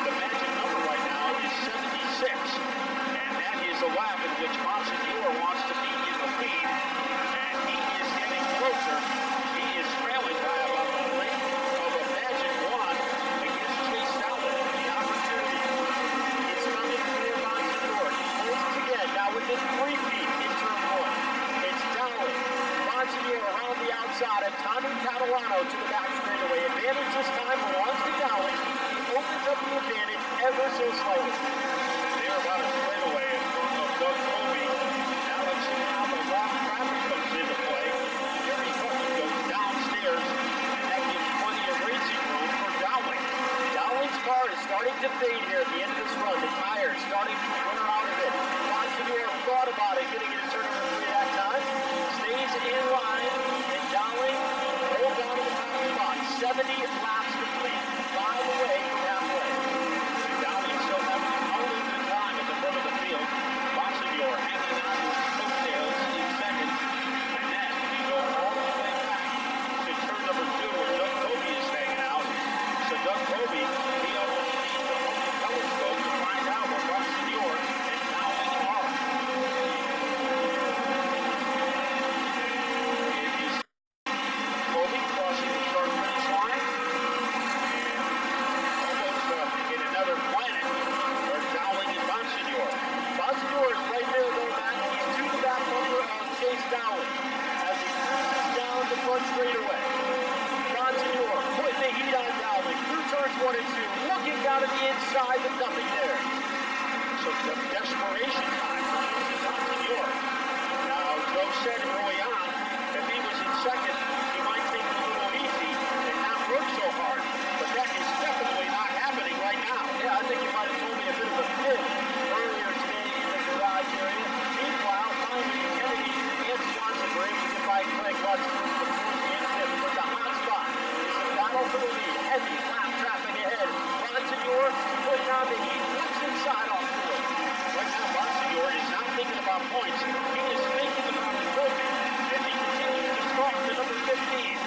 the magic number right now is 76. And that is a lap in which Montour wants to be in the lead. And he is getting closer. He is trailing by about the length of a magic 1 against Chase Dowling. The opportunity is coming for Montour. He pulls it again, now within 3 feet in turn 1. It's Dowling. Montour around the outside of Tommy Catalano to the back straightaway. Advantage this time belongs to Dowling. He opens up the advantage ever so slightly. They're about a straightaway in front of Doug Kobe. Now let's see how the lap traffic comes into play. Jerry Hutton goes downstairs, and that gives plenty of racing room for Dowling. Dowling's car is starting to fade here at the end of this run. The tires starting to wear out a bit. Montour thought about it, getting into turn number 3 that time. Stays in line, and Dowling holds on to the top spot. 70 laps complete, 5 away from halfway. Dowling still having a howling good time at the front of the field. Montour hanging on to his coattails in second. And then we go all the way back to turn number 2 where Doug Kobe is hanging out. So Doug Kobe, he almost needs to hold the telescope to find out what Montour and Dowling are. It is Kobe crossing the start finish line. And almost in another planet are Dowling and Montour. Montour is right there, though, Matt. He's to the back bumper of Chase Dowling as he cruises down the front straightaway. Montour putting the heat on Dowling through turns 1 and 2, looking down at the inside, but nothing there. So the desperation time for Montour. Now, Joe said early on, if he was in second, he might take it a little easy and not work so hard. But that is definitely not happening right now. Yeah, I think you might have told me a bit of a fib earlier today in the garage area. Meanwhile, finally, Kennedy and Swanson were able to get by Craig Lutz through the 4th and 5th. But the hot spot is a battle for the lead. Heavy lap traffic ahead. Montour putting on the heat, looks inside off the way. Right now, Montour is not thinking about points. He is thinking about his trophy. And he continues to stalk to number 15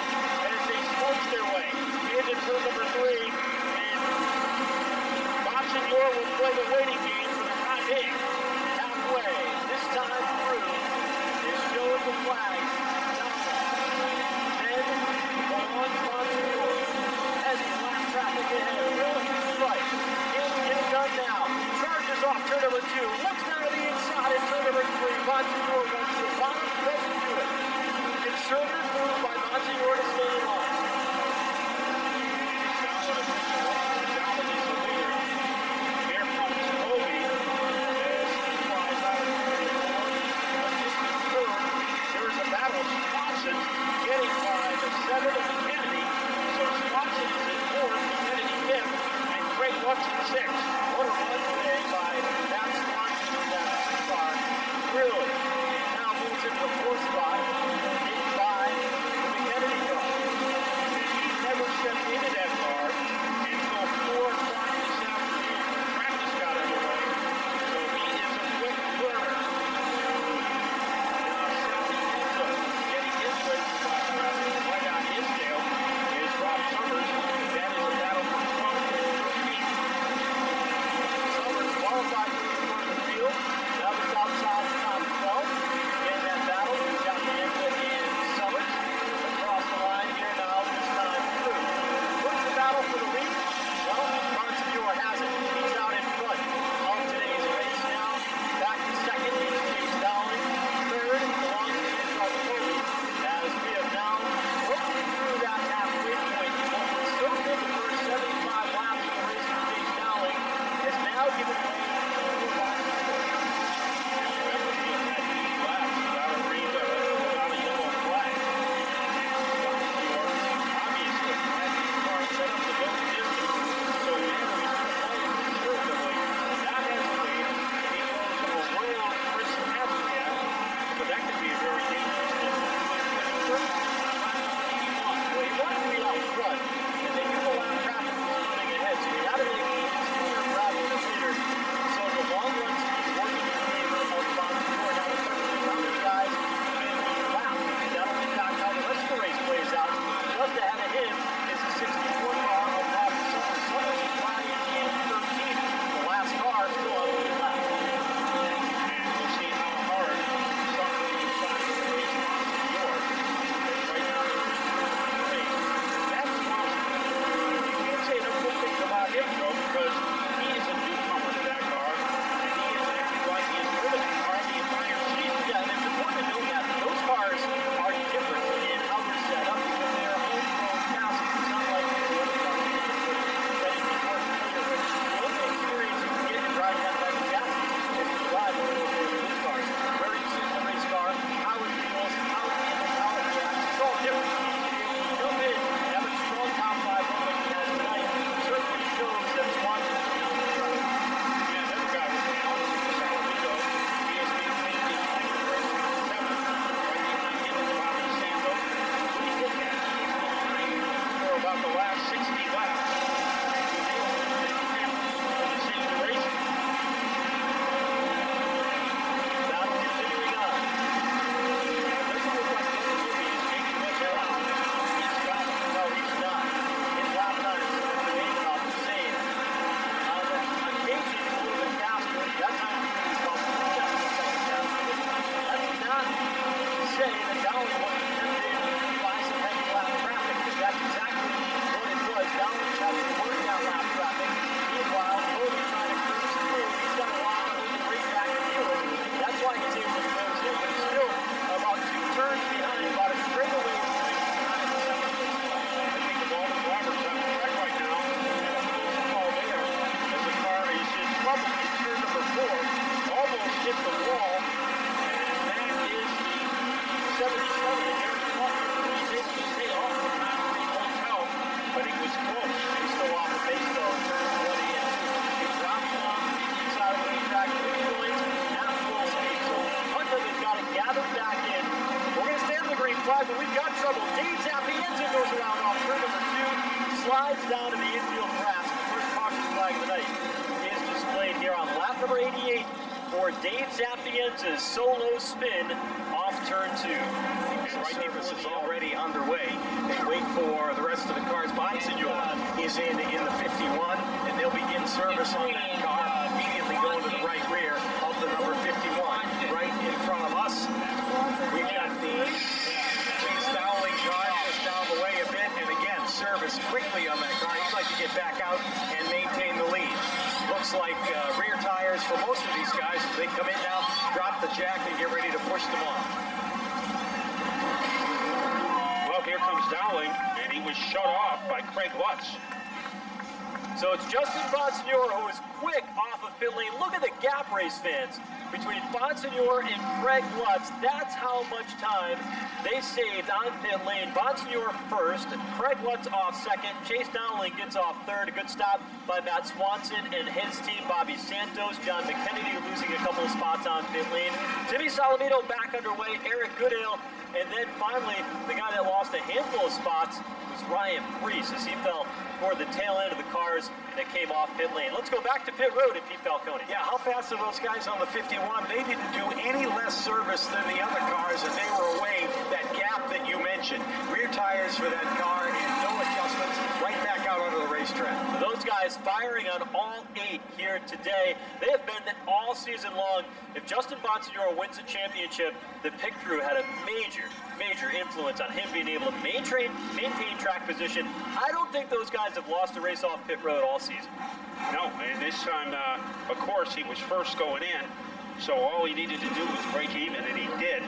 as they smoke their way into turn number 3. And Montour will play the waiting game for the time being. Halfway, this time through, is showing the flag. Then belongs Montour. Heavy lap traffic ahead. Really right. He'll get it done now. Charges off turn number 2. Looks down to the inside at turn number 3. Montour runs to the bottom. Doesn't do it. conservative move by Monteyor to stay in line. Getting by the 7 of the Kennedy, so Swanson is in 4th, Kennedy 5th, and Craig Lutz in 6th. What a run today by Matt Swanson in that car. Really. Now moves into the 4th spot, getting by the Kennedy car. He never stepped into that car until 4 o'clock this afternoon when practice got underway. So he is a quick learner. Right on his tail is Rob Summers. That is a battle for 12th and 13th. Summers qualified for the field. Now it's outside the top 12. In that battle, we've got the input in Summers. Across the line here now, this time through. What's the battle for the lead? Well, Monteyor has it. He's out in front of today's race now. Back to second is Chase Dowling. Third belongs to Israel Kobe. As we have now broken through that halfway point, what was so good the first 75 laps of the race for Chase Dowling has now given way to the last Without a green, without a yellow flag. Obviously, had these cars set up to go the distance. So whenever he's going to play it conservatively, that has a lead. He goes around Chris Abdiak, but that could be a very dangerous distance. Well, he wanted to be out front, and they knew the lap traffic was running ahead, so he had to make it sooner rather than later. So the long run speed working in favor of Monteyor. Now the question is how many guys can lead lap, and that'll impact how the rest of the race plays out. Just ahead of him is the 64 car of Rob Summers. Summers is flying in 13th. The last car still on the lead lap. And we'll see how hard Summers decides to race Monteyor. Right now, that's you can't say no good things about him, though, because he is a newcomer to that car, and he is acting like he has driven that car the entire season. Yeah, and it's important to note that those cars are different in how they're set up because they are homegrown chassis. It's not like the other cars that he's more familiar with. The only experience you can get in driving that type of chassis is to drive one of those race cars. Where you sit in the race car, how it feels, how it handles, how it reacts. It's all different. You jump in, have a strong top 5 run like he has tonight. Certainly shows that it's wanted to be on the track. Yeah, the other guy was down. Salamigo. He is maintained in second place, 7th. Right behind him is Bobby Santos. When you look at it, he's been running for about the last 60 laps. To save the race. Battle continuing on. It doesn't look like Mr. Movie is making much ground. He's got it. No, he's not. His lap times have remained about the same. On occasion, a little bit faster. That time he was about 3 seconds faster. That's not to say that Dowling wasn't tempted by some heavy lap traffic, because that's exactly what it was. Dowling had to work that lap traffic. Meanwhile, Cody trying to cruise through. He's got a lot of the racetrack to deal with. That's why he's able to close in, but he's still about 2 turns behind, about a straightaway behind the second place. I think of all the drivers on the track right now, and a close call there as the car is in trouble in turn number 4, almost hit the wall, and that is the 77 of Gary Clark. He's able to stay off the concrete hotel, but he was close. He's still off the pace though, turns 20 and 2. He drops on the inside of the racetrack, 3 points at full speed. So Hunter has got to gather back in. We're going to stay on the green flag, but we've got trouble. Dave Zapienza goes around off turn number 2, slides down to the infield grass. The first caution flag of the night is displayed here on lap number 88 for Dave Zapienza's solo spin off turn 2. Right service is already underway. They wait for the rest of the cars. Bonsignor is in the 51, and they'll begin service on that car, immediately going to the right rear of the number 51. Right in front of us, we've got the Chase Dowling car just down the way a bit, and again, service quickly on that car. He'd like to get back out and maintain the lead. Looks like rear tires for most of these guys. As they come in now, drop the jack and get ready to push them off. Well, here comes Dowling, and he was shut off by Craig Lutz. So it's Justin Bonsignore who is quick off of pit lane. Look at the gap, race fans, between Bonsignore and Craig Lutz. That's how much time they saved on pit lane. Bonsignore first, Craig Lutz off second, Chase Dowling gets off third. A good stop by Matt Swanson and his team, Bobby Santos. John McKennedy losing a couple of spots on pit lane. Jimmy Salamito back underway, Eric Goodale, and then finally the guy that lost a handful of spots was Ryan Preece as he fell toward the tail end of the cars that came off pit lane. Let's go back to pit road at Pete Falcone. Yeah, how fast are those guys on the 51? They didn't do any less service than the other cars, and they were away that gap that you mentioned. Rear tires for that car and no adjustments, right back out onto the racetrack. Those guys firing on all 8 here today. They have been all season long. If Justin Bonsignore wins the championship, the pit crew had a major influence on him being able to maintain track position. I don't think those guys have lost a race off pit road all season. No, and this time, of course, he was first going in, so all he needed to do was break even, and he did.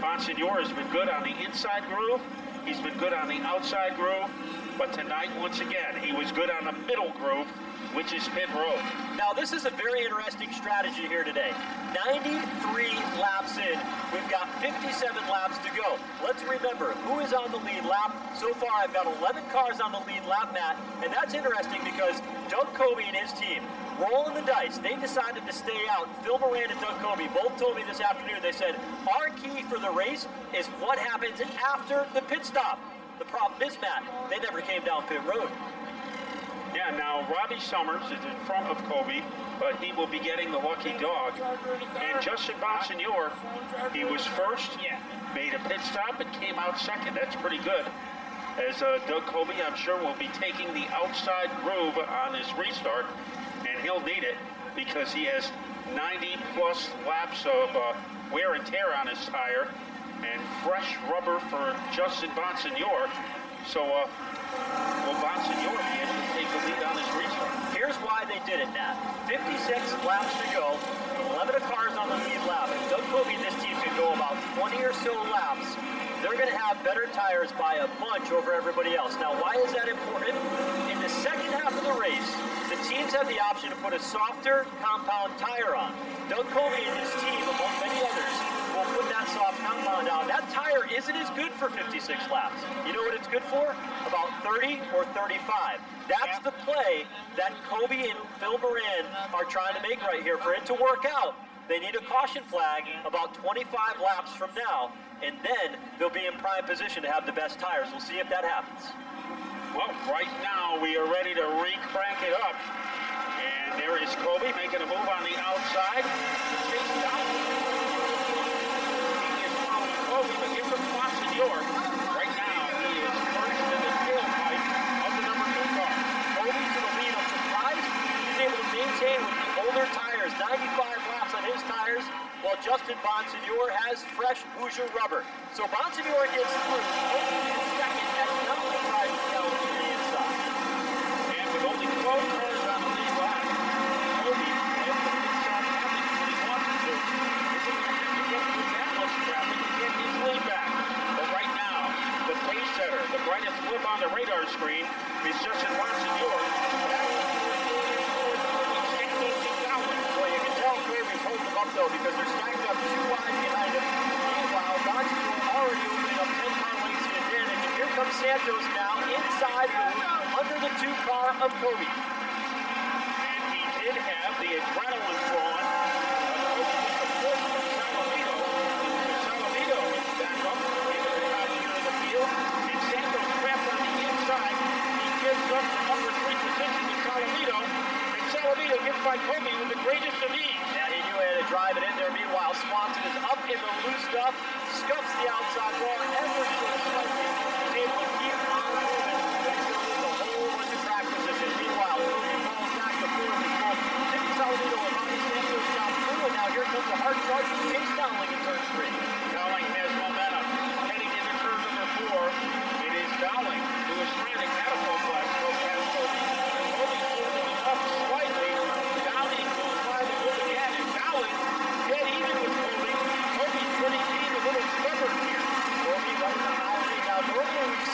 Bonsignore has been good on the inside groove. He's been good on the outside groove, but tonight, once again, he was good on the middle groove, which is pit road. Now, this is a very interesting strategy here today. 93 laps in. We've got 57 laps to go. Let's remember, who is on the lead lap? So far, I've got 11 cars on the lead lap, Matt, and that's interesting because Doug Coby and his team, rolling the dice, they decided to stay out. Phil Moran and Doug Coby both told me this afternoon, they said, our key for the race is what happens after the pit stop. The problem is, Matt, they never came down pit road. Yeah, now Robbie Summers is in front of Coby, but he will be getting the lucky dog. And Justin Bonsignore, he was first, made a pit stop, and came out second. That's pretty good. As Doug Coby, I'm sure, will be taking the outside groove on his restart, and he'll need it because he has 90-plus laps of wear and tear on his tire and fresh rubber for Justin Bonsignore. So, will Bonsignore be able to take the lead on his restart? Here's why they did it, Nat. 56 laps to go, 11 cars on the lead lap. If Doug Coby and this team can go about 20 or so laps, they're going to have better tires by a bunch over everybody else. Now, why is that important? In the second half of the race, the teams have the option to put a softer compound tire on. Doug Coby and his team, among many others, will put that soft compound on. That tire isn't as good for 56 laps. You know what it's good for? About 30 or 35. That's the play that Coby and Phil Moran are trying to make right here. For it to work out, they need a caution flag about 25 laps from now, and then they'll be in prime position to have the best tires. We'll see if that happens. Well, right now we are ready to re-crank it up. And there is Coby making a move on the outside. Chase Dowling. He is following Coby, but here comes Bonsignore. Right now he is first in the tailpipe of the number 2 car. Coby to the lead. I'm surprised he's able to maintain with the older tires. 95 laps on his tires, while Justin Bonsignore has fresh Hoosier rubber. So Bonsignore gets through. Coby is second as Dowling tries to down to the inside. And with only 12 cars on the lead lap, Coby has the pit stop happening when he wants to. Isn't going to have to get through that much traffic and get his lead back. But right now, the pace setter, the brightest flip on the radar screen, is Justin Bonsignore. Well, you can tell Coby's holding them up, though, because they're stacked up 2 wide behind him. Meanwhile, Bonsignore already opening up 10 car lengths in advantage. And here comes Santos now inside under the 2 car of Coby. And he did have the adrenaline flowing. Coby was the fourth from Salamito. Salamito is back up into the top here of the field. And Santos trapped on the inside. He gives up the number 3 position to Salamito. And Salamito gets by Coby with the greatest of ease. Yeah, he knew he had to drive it in there. Meanwhile, Swanson is up in the loose stuff, scuffs the outside wall ever so slightly. He's able to keep on moving, but he's going to lose a whole bunch of track position. Meanwhile, Coby falls back to 4th as well. Jimmy Salamito and Bobby Santos down through, and now here comes a hard charge from Chase Dowling in turn 3. Dowling has momentum. Heading into turn number 4, it is Dowling who is trying to catapult past Coby. Coby pulls him up slightly. Dowling will try to move again, and Dowling dead even with Coby. Coby's pretty keen, a little stubborn here. Coby right in the highway. Now, normally we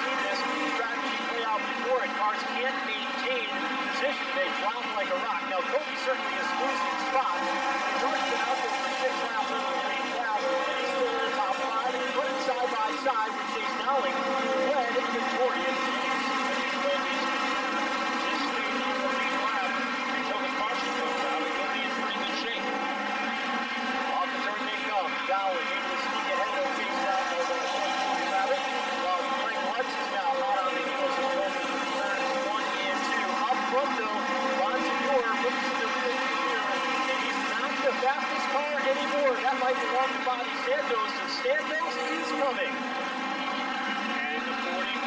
right along to Bobby Santos, and Santos is coming. And the 44.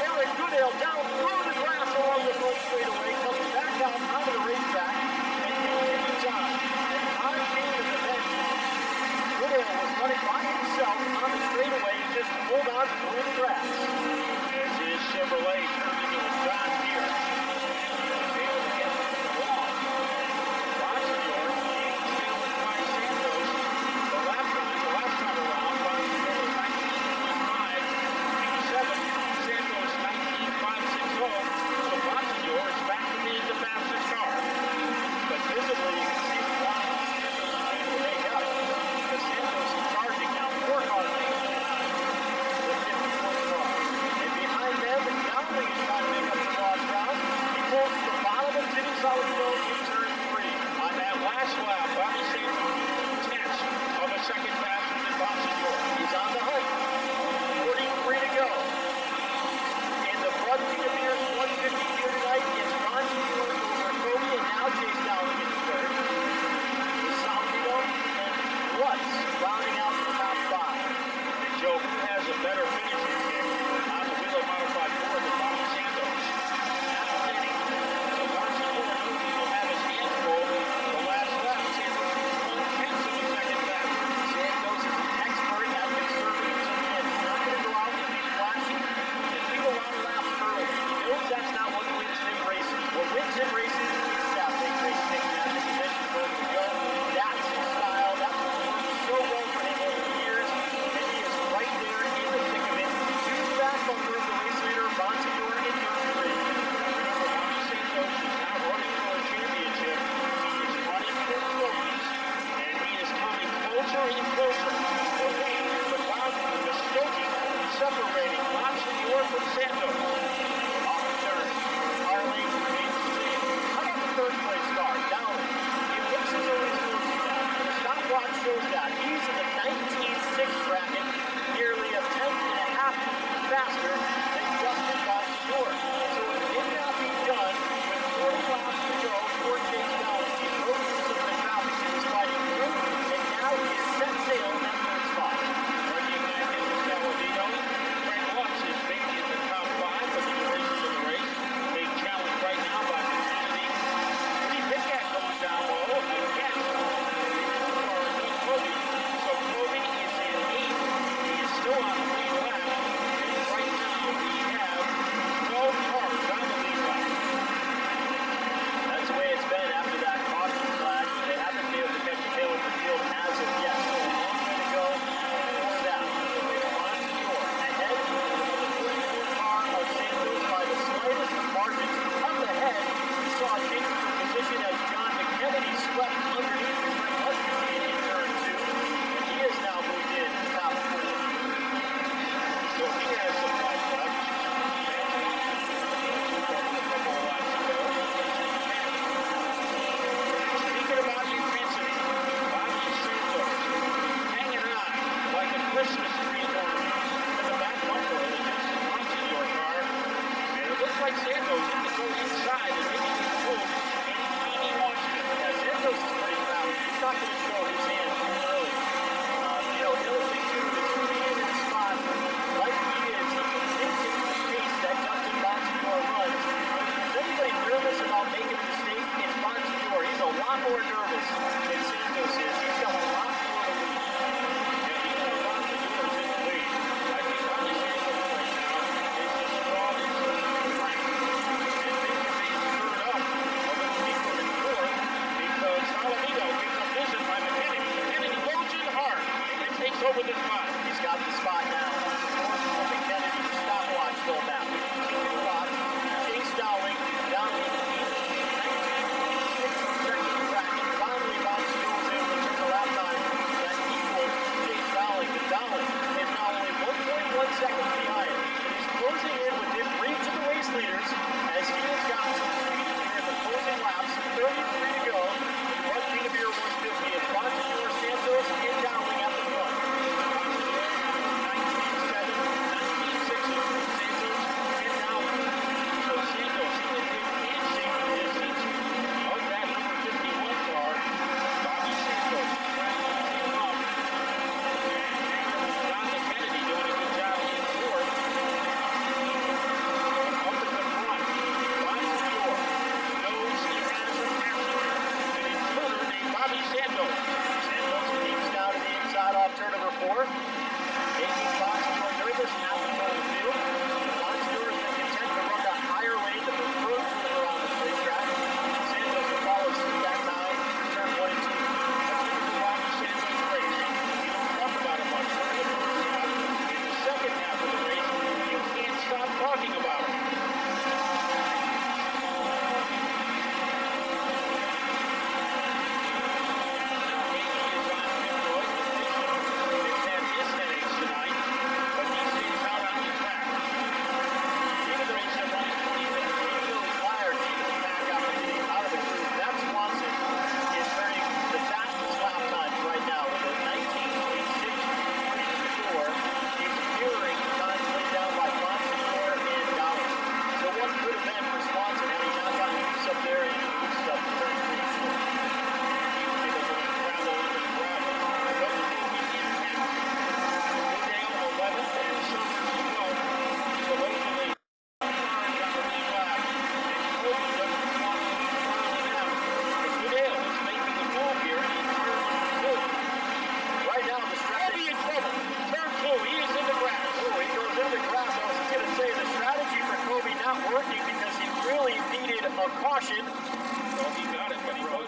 Eric Goodale down through the grass along the front straightaway, comes back out onto the racetrack, and continues on. And on came to the bench. Goodale was running by himself on the straightaway and just pulled on through the grass. As his Chevrolet turned into a John Deere. He was able to get through the wall. Bonsignor being challenged by Santos. The last time around, Bonsignor was 19.557. Santos 19.560. So Bonsignor is back to being the fastest car. But visibly, you can see the line able to make up. Because Santos is charging now 4 cars lengths behind the 54 car. And behind them, Dowling is trying to make up the lost ground. He pulls to the bottom of Jimmy Solidino in turn 3. On that last lap, Bobby Santos 10ths of a second faster than Bonsignor. He's on the hunt. 43 to go. In the front, Peter Pierce 150 here tonight. It's Ron Stewart over Kobe, and now Chase Dowling in third. Solidino and Lutz rounding out the top 5. And Joe, who has a better finishing kick on the Wheeler Modified Ford than Bobby Santos? Not many. So Bonsignor knows he will have his hands full the last lap. Santos is 1/10 of a second faster. Santos is an expert at conserving his own. He's not going to go out and be flashy and leave a lot of laps early. He knows that's not what wins him races. What wins him races is that big race taking that position for him to go. That's his style. That's what works so well for him over the years. And he is right there in the thick of it. Two back bumper of the race leader, Bonsignor in turn 3. Remember, Bobby Santos is not running for a championship. He is running for trophies. And he is coming closer and closer away from the Stogie separating Bonsignor from Santos. Off the turn. Our lane remains the same. How about the third place car? Dowling. He looks as though he's going to do that. The stopwatch shows that. He's in the 19.6 bracket, nearly a 10.5 faster than Justin Bonsignor. So it did not be done with 40 laps to go for Chase Dowling. He broke through some of the traffic he was fighting through, and now he is set sail in that third spot. Working back into Saladino. Frank Lutz is maybe in the top 5 of the races of the race. Being challenged right now by Kennedy. What do you think that goes down low? Again, Kobe. So Kobe is in 8th. He is still on the lead lap. And right now we have 12 cars on the lead lap. That's the way it's been after that caution flag. They haven't been able to catch a tail of the field as of yet. So a long way to go for that. Bonsignor ahead of the 44 car of Santos by the slightest of margins. Up ahead, we saw a change of position as John McKennedy swept underneath the Greg Hutchinson in turn 2. And he has now moved in the top 4. So he has some life left. A couple of laps to go. Speaking about intensity, Bobby Santos hanging on like a Christmas tree ornament in the back bumper of the Justin Bonsignor car. And it looks like Santos is going to go inside and maybe he can move anytime he wants to. Yeah, Santos is pretty proud. He's not going to show his hand too early. The other thing too is being in the spot like he is, he can dictate the pace that Justin Bonsignor runs. Is anybody nervous about making a mistake? It's Bonsignor. He's a lot more nervous than Santos is. He's got a lot more to lose. Yeah, even though Bonsignor is in the lead, I think Bobby Santos right now is the strongest rank. And things are being stirred up a little deeper in fourth because Saladino gives up vision by McKennedy. McKennedy goes in hard and takes over the spot. He's got the spot now. Fourth for McKennedy. Stopwatch still back. We continue to watch. Chase Dowling down in the 19.6 second bracket. Finally, Bonsignor was able to turn the lap on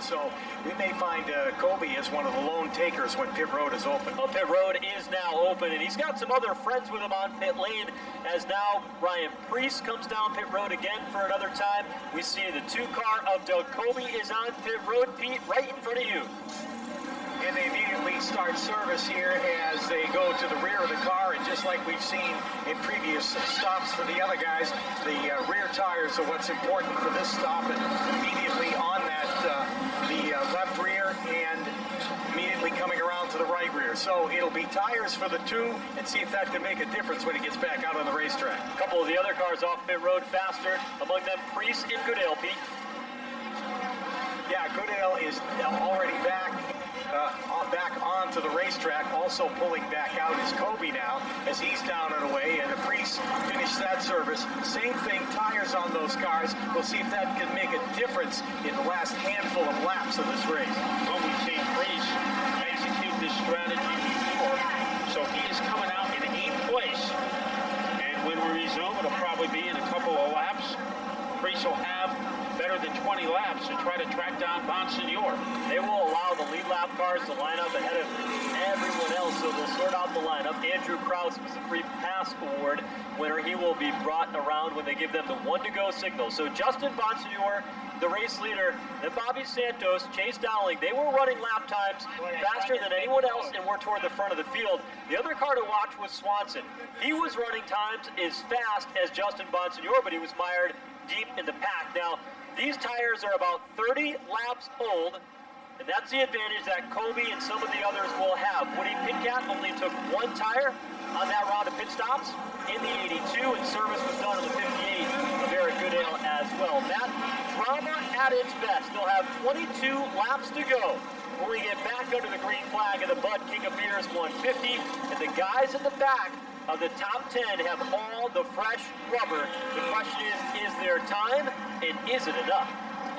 So we may find Kobe as one of the lone takers when pit road is open. Well, pit road is now open, and he's got some other friends with him on pit lane, as now Ryan Preece comes down pit road again for another time. We see the 2-car of Doug Kobe is on pit road, Pete, right in front of you. And they immediately start service here as they go to the rear of the car, and just like we've seen in previous stops for the other guys, the rear tires are what's important for this stop, and immediately on that, the left rear and immediately coming around to the right rear. So it'll be tires for the 2, and see if that can make a difference when he gets back out on the racetrack. A couple of the other cars off pit road faster, among them Preece and Goodale, Pete. Yeah, Goodale is already back onto the racetrack. Also pulling back out is Kobe now, as he's down and away, and the Preece finished that service. Same thing, tires on those cars. We'll see if that can make a difference in the last handful of laps of this race. Well, we've seen Preece execute this strategy before, so he is coming out in 8th place. And when we resume, it'll probably be in a couple of laps. Preece will have better than 20 laps to try to track down Bonsignor. They will allow the lead lap cars to line up ahead of everyone else, so they'll sort out the lineup. Andrew Krause was the free pass award winner. He will be brought around when they give them the 1-to-go signal. So Justin Bonsignor, the race leader, then Bobby Santos, Chase Dowling, they were running lap times faster than anyone else and were toward the front of the field. The other car to watch was Swanson. He was running times as fast as Justin Bonsignor, but he was mired deep in the pack. Now, these tires are about 30 laps old, and that's the advantage that Kobe and some of the others will have. Woody Pitcat only took 1 tire on that round of pit stops in the 82, and service was done on the 58 of Eric Goodale as well. Matt, drama at its best. They'll have 22 laps to go when we get back under the green flag of the Bud King of Beers 150, and the guys in the back of the top 10 have all the fresh rubber. The question is there time, and is it enough?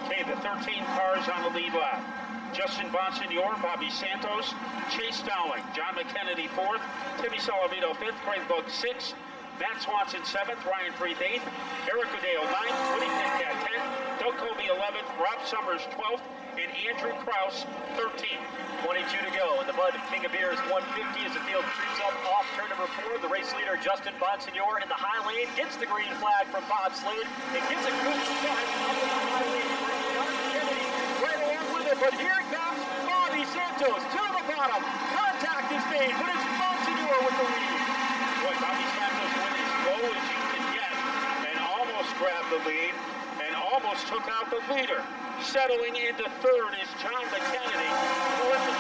Okay, the 13 cars on the lead lap. Justin Bonsignor, Bobby Santos, Chase Dowling, John McKennedy 4th, Timmy Salavito 5th, Craig Bug 6th, Matt Swanson 7th, Ryan Preece 8th, Eric Goodale 9th, Woody Pitcat 10th, Doug Kobe 11th, Rob Summers 12th, and Andrew Krause 13th. 22 to go in the Bud King of Beers 150 as the field creeps up off turn number 4. The race leader, Justin Bonsignor, in the high lane, gets the green flag from Bob Slade and gives a good start up in the high lane. Kennedy right along with it, but here comes Bobby Santos to the bottom. Contact is made, but it's Bonsignor with the lead. Boy, Bobby Santos went as low as you can get and almost grabbed the lead and almost took out the leader. Settling into 3rd is John McKennedy. 4th is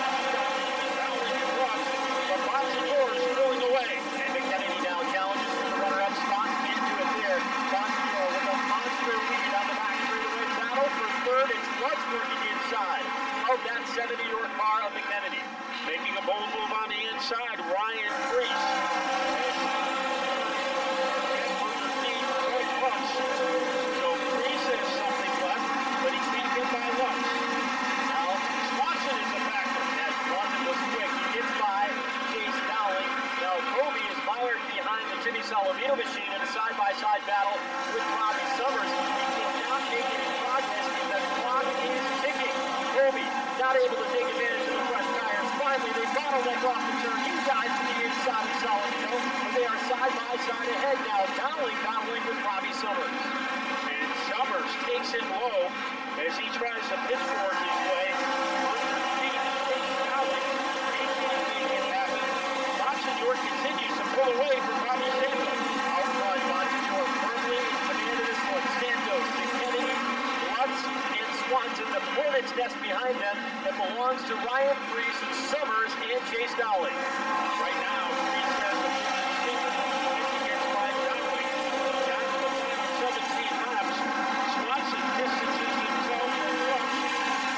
Dowling and Russ, but Bonsignor is pulling away. And McKennedy now challenges for the runner-up spot. Can't do it there. Bonsignor with a monster lead on the back straightaway. Battle for 3rd. It's Russ working inside of that 70-York car of McKennedy. Making a bold move on the inside, Ryan Preece. So Preece has something left, but he can't get by Lux. Now, Swanson is a factor. As Swanson was quick, he gets by Chase Dowling. Now, Kobe is mired behind the Timmy Salavito machine in a side-by-side battle with Robbie Summers. He cannot make any progress, and the clock is ticking. Kobe not able to take advantage of the fresh tires. Finally, they bottleneck off the turn. He dives to the inside of Salavito, but they are side-by-side ahead now. Dowling battling with Robbie Summers. And Summers takes it low as he tries to pitchfork his way underneath Chase Dowling. He can't make it happen. Bonsignor continues to pull away from Bobby Santos. Out front, Bonsignor firmly in command of this one. Santos, McKennedy, Lutz, and Swanson. The hornet's nest behind them that belongs to Ryan Preece, Summers, and Chase Dowling. Right now, Preece has the lead as he gets by Dowling. Down to the final 17 laps. Swanson distances himself from Lutz,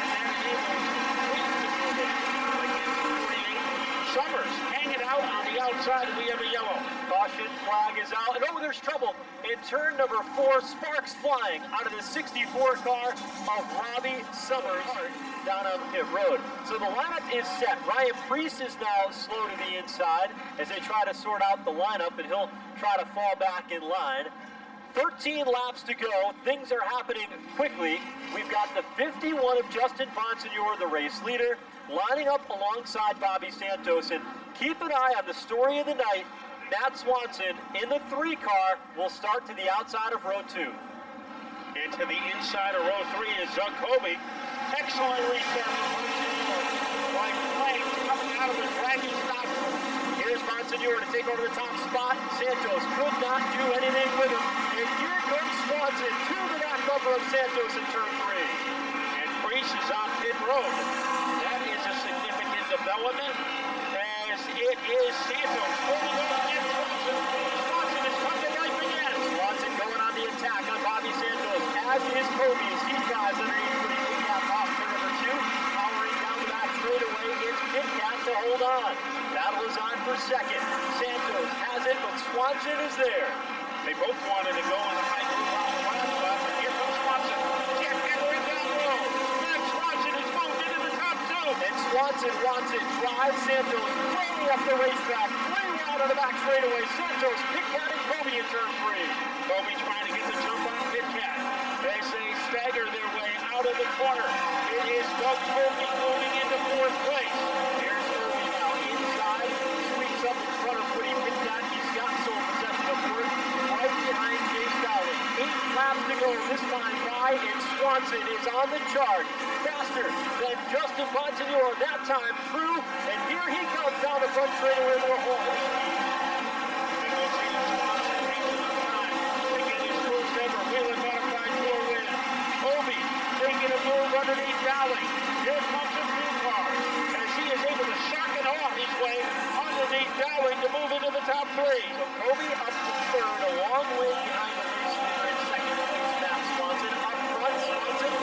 and that enables Preece to move in. Against 48. Summers hanging out on the outside, and we have a yellow. Caution flag is out, and there's trouble in turn number 4. Sparks flying out of the 64 car of Robbie Summers down on pit road. So the lineup is set. Ryan Preece is now slow to the inside as they try to sort out the lineup, and he'll try to fall back in line. 13 laps to go. Things are happening quickly. We've got the 51 of Justin Bonsignor, the race leader, lining up alongside Bobby Santos. And keep an eye on the story of the night. Matt Swanson in the 3 car will start to the outside of row 2. Into the inside of row 3 is Doug Kobe. Excellent restart from Bonsignor. Like flames coming out of his wagon stop. Here's Bonsignor to take over the top spot. Santos could not do anything with him. And here comes Swanson to the back bumper of Santos in turn 3. And Priest is on pit road. That is a significant development, as it is Santos holding on against Swanson. Swanson is coming right again. Swanson going on the attack on Bobby Santos, as is Kobe as he drives underneath the pit cap off turn number 2. Powering down the back straightaway, it's pit cap to hold on. Battle is on for second. Santos has it, but Swanson is there. They both wanted to go in the high groove on the last lap, but here comes Swanson. Jet entering down low. Max Swanson is moved into the top 2. And Swanson wants it. Drives Santos way up the racetrack. Way out on the back straightaway. Santos pit catting Kobe in turn 3. Kobe trying to get the jump on pit cat. They say stagger their way out of the corner. It is Doug Kobe moving into 4th place. Here's Kobe now inside. Sweeps up in front of Woody pit cat. He's got sole possession of 4th. Right behind Chase Dowling. 8 laps to go this time by, and Swanson is on the charge. Faster than Justin Bonsignor that time through, and here he comes down the front straightaway more home. Taking a move underneath Dowling. Here comes a new car as he is able to shotgun off his way underneath Dowling to move into the top 3. So Kobe up to 3rd, a long way behind the race leader in 2nd place. Matt Swanson up front. Swanson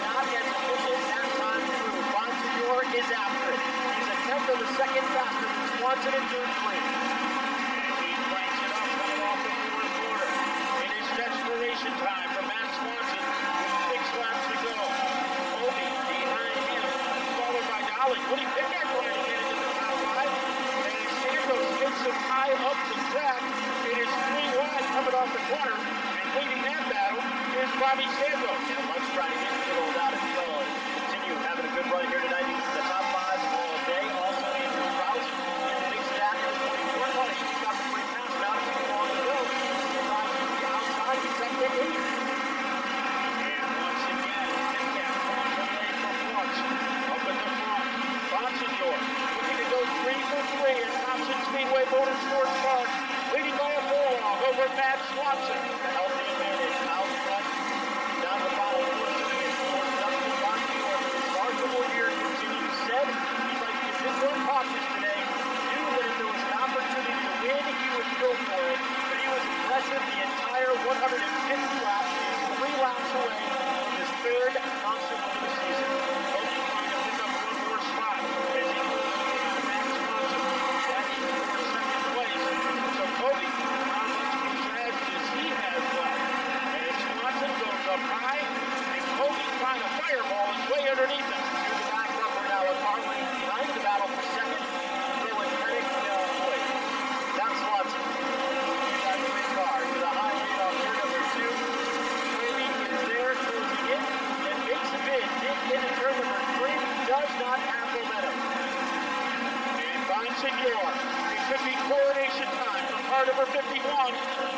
not as efficient that time through. Bonsignor is after it. He's a tenth of a second faster than Swanson in turn 3. And he cranks it up coming off the 4th quarter. It is desperation time for Matt Swanson with 6 laps to go. Kobe behind him, followed by Dowling. Woody Pickett trying to get into the top 5. And Santos gets him high up the track. It is 3 wide coming off the corner. And leading that battle is Bobby Santos. And Luntz trying to get middled out as well. Continue having a good run here tonight. He's in the top 5 all day. Also Andrew Rouse in the big stack in the 24 car. He's got the free pass now. He's long to go. He's on the outside. He's up to 8. And once again, Pickett pulls away from Luntz. Up in the front, Bonsignor looking to go 3 for 3 at Thompson Speedway Motorsports Park. Leading by a furlong over Matt Swanson. Healthy advantage out front. Down the bottom of the circuit for Justin Bonsignor. Remarkable year continues. Said he'd like to be a bit more cautious today. Knew that if there was an opportunity to win, he would go for it. But he was aggressive the entire 150 laps. He's 3 laps away from his 3rd Thompson win of the season. Kobe trying to pick up 1 more spot as he moves into Matt Swanson. That is for 2nd place. So Kobe, how much pizzazz does he have left? And Swanson goes up high, and Kobe trying to fireball his way underneath him. Here's the back bumper now with Harley behind the battle for 2nd. Throwing Pennick, boy, that's Swanson. That quick car to the high lead on turn number 2. Kobe is there, closing in, and makes a bid. Did into turn number 3, does not have momentum. And Bonsignor, it could be coronation time for car number 51.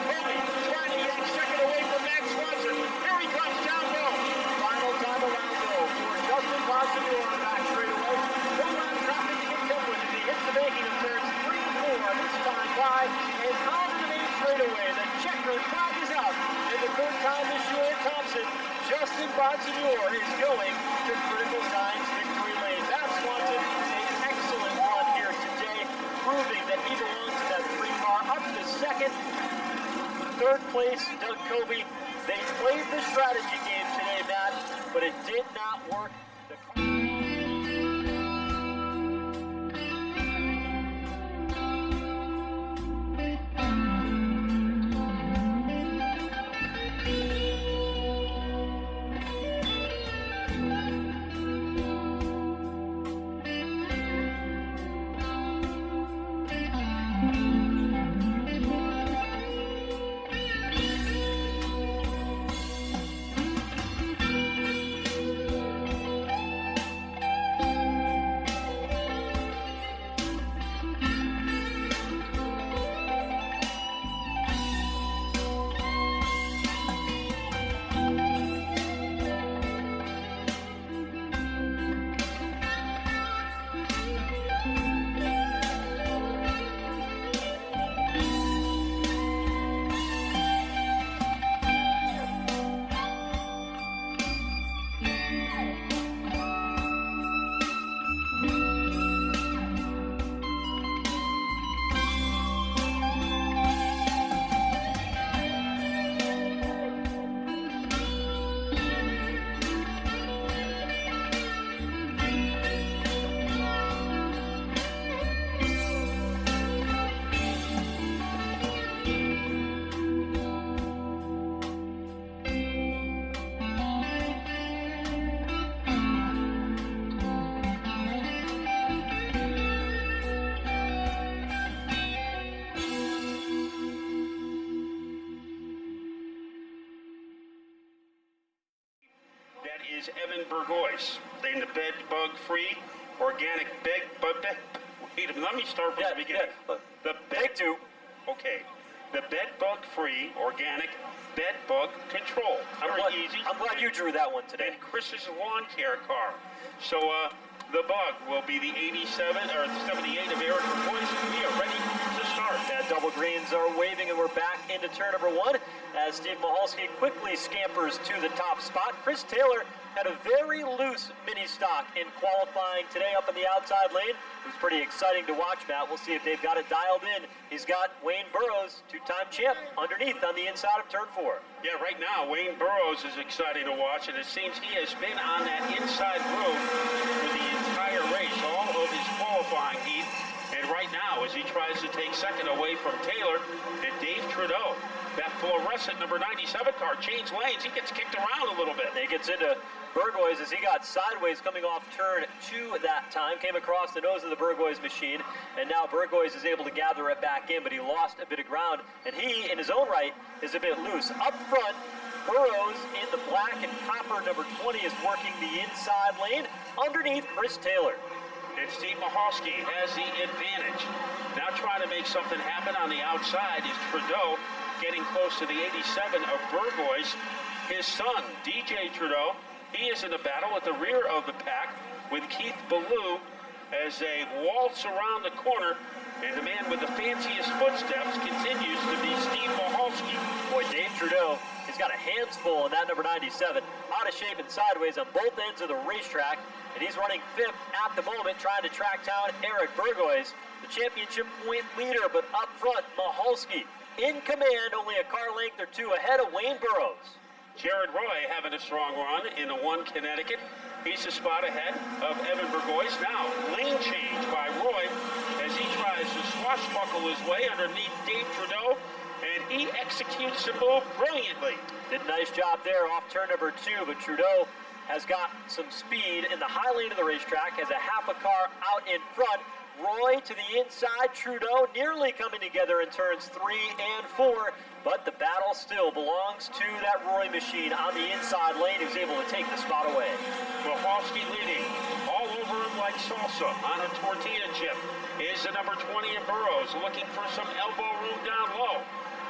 Kobe trying to yank 2nd away from Max Swanson. Here he comes down low. Final time around though for Justin Bonsignor on the back straightaway. No round traffic to contend with as he hits the banking of turns 3 and 4. This time by and on to the main straightaway. The checkered flag is out. And the 3rd time this year at Thompson, Justin Bonsignor is going to critical signs victory lane. Matt Swanson is an excellent run here today, proving that he belongs to that 3 car up to 2nd. 3rd place, Doug Kobe. They played the strategy game today, Matt, but it did not work. Burgoyne in the bed bug free organic wait a minute, let me start from the beginning. The bed okay. The bed bug free organic bed bug control. I'm glad you drew that one today. And Chris's lawn care car. So the bug will be the 87 or 78 of Eric Burgoyne. We are ready to start. Double greens are waving, and we're back into turn number 1 as Steve Michalski quickly scampers to the top spot. Chris Taylor had a very loose mini stock in qualifying today up in the outside lane. It was pretty exciting to watch, Matt. We'll see if they've got it dialed in. He's got Wayne Burrows, 2-time champ, underneath on the inside of turn 4. Yeah, right now, Wayne Burrows is exciting to watch, and it seems he has been on that inside groove for the entire race, all of his qualifying heat. And right now, as he tries to take second away from Taylor and Dave Trudeau, that fluorescent number 97 car change lanes. He gets kicked around a little bit. He gets into Burgoyne as he got sideways coming off turn 2 that time, came across the nose of the Burgoyne machine, and now Burgoyne is able to gather it back in, but he lost a bit of ground, and he, in his own right, is a bit loose. Up front, Burrows in the black and copper number 20 is working the inside lane underneath Chris Taylor. And Steve Michalski has the advantage. Now trying to make something happen on the outside is Trudeau, getting close to the 87 of Burgoyne. His son, DJ Trudeau, he is in a battle at the rear of the pack with Keith Ballou as they waltz around the corner, and the man with the fanciest footsteps continues to be Steve Michalski. Boy, Dave Trudeau, he's got a hands full in that number 97, out of shape and sideways on both ends of the racetrack, and he's running 5th at the moment, trying to track down Eric Burgoyne, the championship point leader, but up front, Michalski in command, only a car length or 2 ahead of Wayne Burrows. Jared Roy having a strong run in the 1 Connecticut. He's a spot ahead of Evan Burgoyne. Now, lane change by Roy as he tries to swashbuckle his way underneath Dave Trudeau, and he executes the move brilliantly. Did a nice job there off turn number 2, but Trudeau has got some speed in the high lane of the racetrack, has a half a car out in front. Roy to the inside, Trudeau nearly coming together in turns 3 and 4, but the battle still belongs to that Roy machine on the inside lane, who's able to take the spot away. Michalski leading all over him like salsa on a tortilla chip is the number 20 of Burrows, looking for some elbow room down low.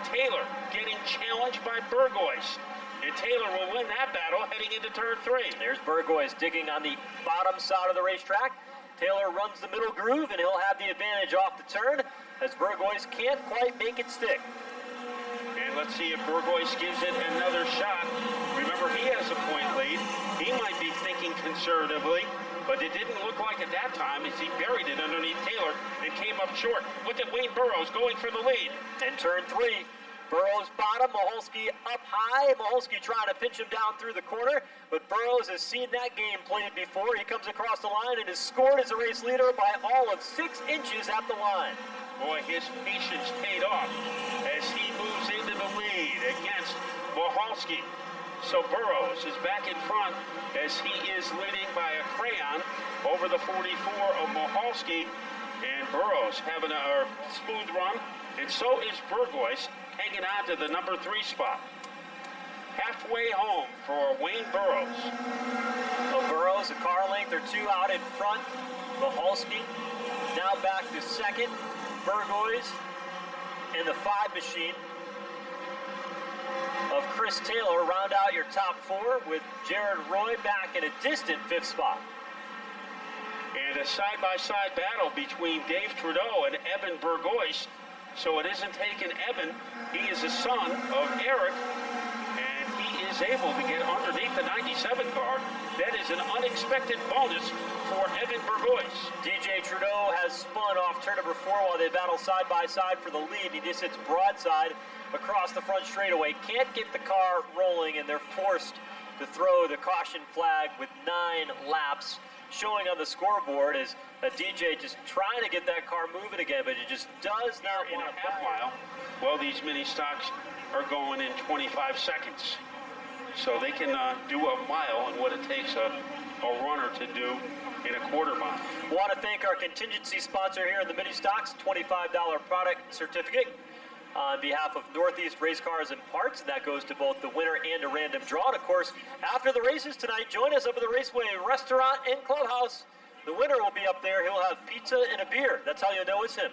Taylor getting challenged by Burgoyne, and Taylor will win that battle heading into turn 3. There's Burgoyne digging on the bottom side of the racetrack. Taylor runs the middle groove, and he'll have the advantage off the turn, as Burgoyne can't quite make it stick. And let's see if Burgoyne gives it another shot. Remember, he has a point lead. He might be thinking conservatively, but it didn't look like at that time as he buried it underneath Taylor and came up short. Look at Wayne Burrows going for the lead. In turn 3, Burrows bottom, Michalski up high. Michalski trying to pinch him down through the corner, but Burrows has seen that game played before. He comes across the line and is scored as a race leader by all of 6 inches at the line. Boy, his patience paid off as he moves into the lead against Michalski. So Burrows is back in front as he is leading by a crayon over the 44 of Michalski, and Burrows having a smooth run, and so is Burgoyne, hanging on to the number 3 spot. Halfway home for Wayne Burrows. Well, Burrows, a car length or 2 out in front. Michalski now back to 2nd. Burgoyne in the 5 machine of Chris Taylor round out your top 4, with Jared Roy back in a distant 5th spot. And a side-by-side battle between Dave Trudeau and Evan Burgoyne. So it isn't taking Evan. He is a son of Eric, and he is able to get underneath the 97 car. That is an unexpected bonus for Evan Burgoyne. DJ Trudeau has spun off turn number 4 while they battle side by side for the lead. He just hits broadside across the front straightaway. Can't get the car rolling, and they're forced to throw the caution flag with 9 laps. Showing on the scoreboard is a DJ just trying to get that car moving again, but it just does not want to half mile. Well, these mini stocks are going in 25 seconds. So they can do a mile and what it takes a runner to do in a quarter mile. Want to thank our contingency sponsor here in the mini stocks, $25 product certificate. on behalf of Northeast Race Cars and Parts. That goes to both the winner and a random draw. And of course, after the races tonight, join us up at the Raceway Restaurant and Clubhouse. The winner will be up there. He'll have pizza and a beer. That's how you know it's him.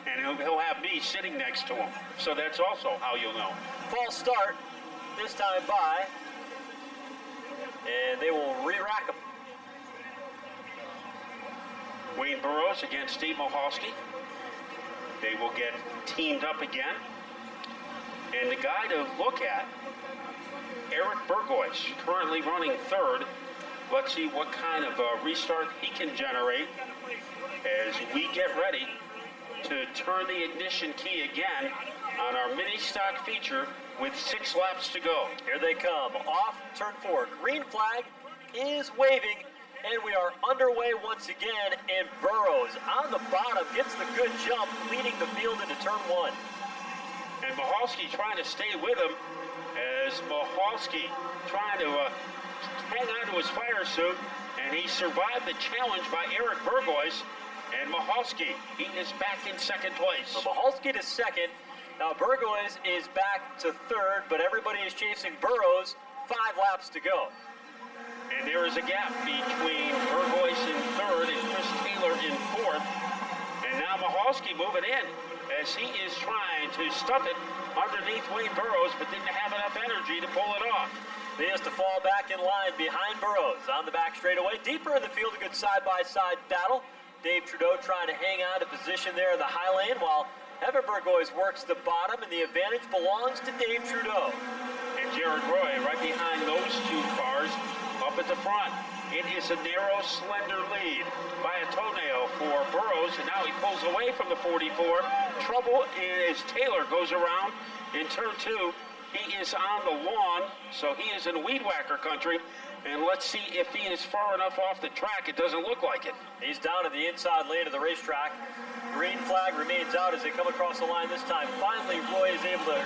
And he'll have me sitting next to him. So that's also how you'll know. False start, this time by, and they will re-rack him. Wayne Burrows against Steve Mohalski. They will get teamed up again. And the guy to look at, Eric Burgoyce, currently running third. Let's see what kind of restart he can generate as we get ready to turn the ignition key again on our mini stock feature with 6 laps to go. Here they come, off turn 4. Green flag is waving, and we are underway once again, and Burrows on the bottom gets the good jump, leading the field into turn 1. And Mohalski trying to stay with him as Mohalski trying to hang on to his fire suit, and he survived the challenge by Eric Burgoyce. And Mohalski, he is back in second place. So Mohalski to second. Now Burgoyce is back to third, but everybody is chasing Burrows. 5 laps to go. And there is a gap between Burgoyce in third and Chris Taylor in fourth. And now Mohalski moving in as he is trying to stuff it underneath Wayne Burrows, but didn't have enough energy to pull it off. He has to fall back in line behind Burrows on the back straightaway. Deeper in the field, a good side-by-side battle. Dave Trudeau trying to hang on to position there in the high lane while Evan Burgoyce works the bottom, and the advantage belongs to Dave Trudeau. And Jared Roy right behind those 2 cars up at the front. It is a narrow, slender lead by a toenail for Burrows, and now he pulls away from the 44. Trouble is Taylor goes around in turn 2. He is on the lawn, so he is in weed whacker country. And let's see if he is far enough off the track. It doesn't look like it. He's down in the inside lane of the racetrack. Green flag remains out as they come across the line this time. Finally,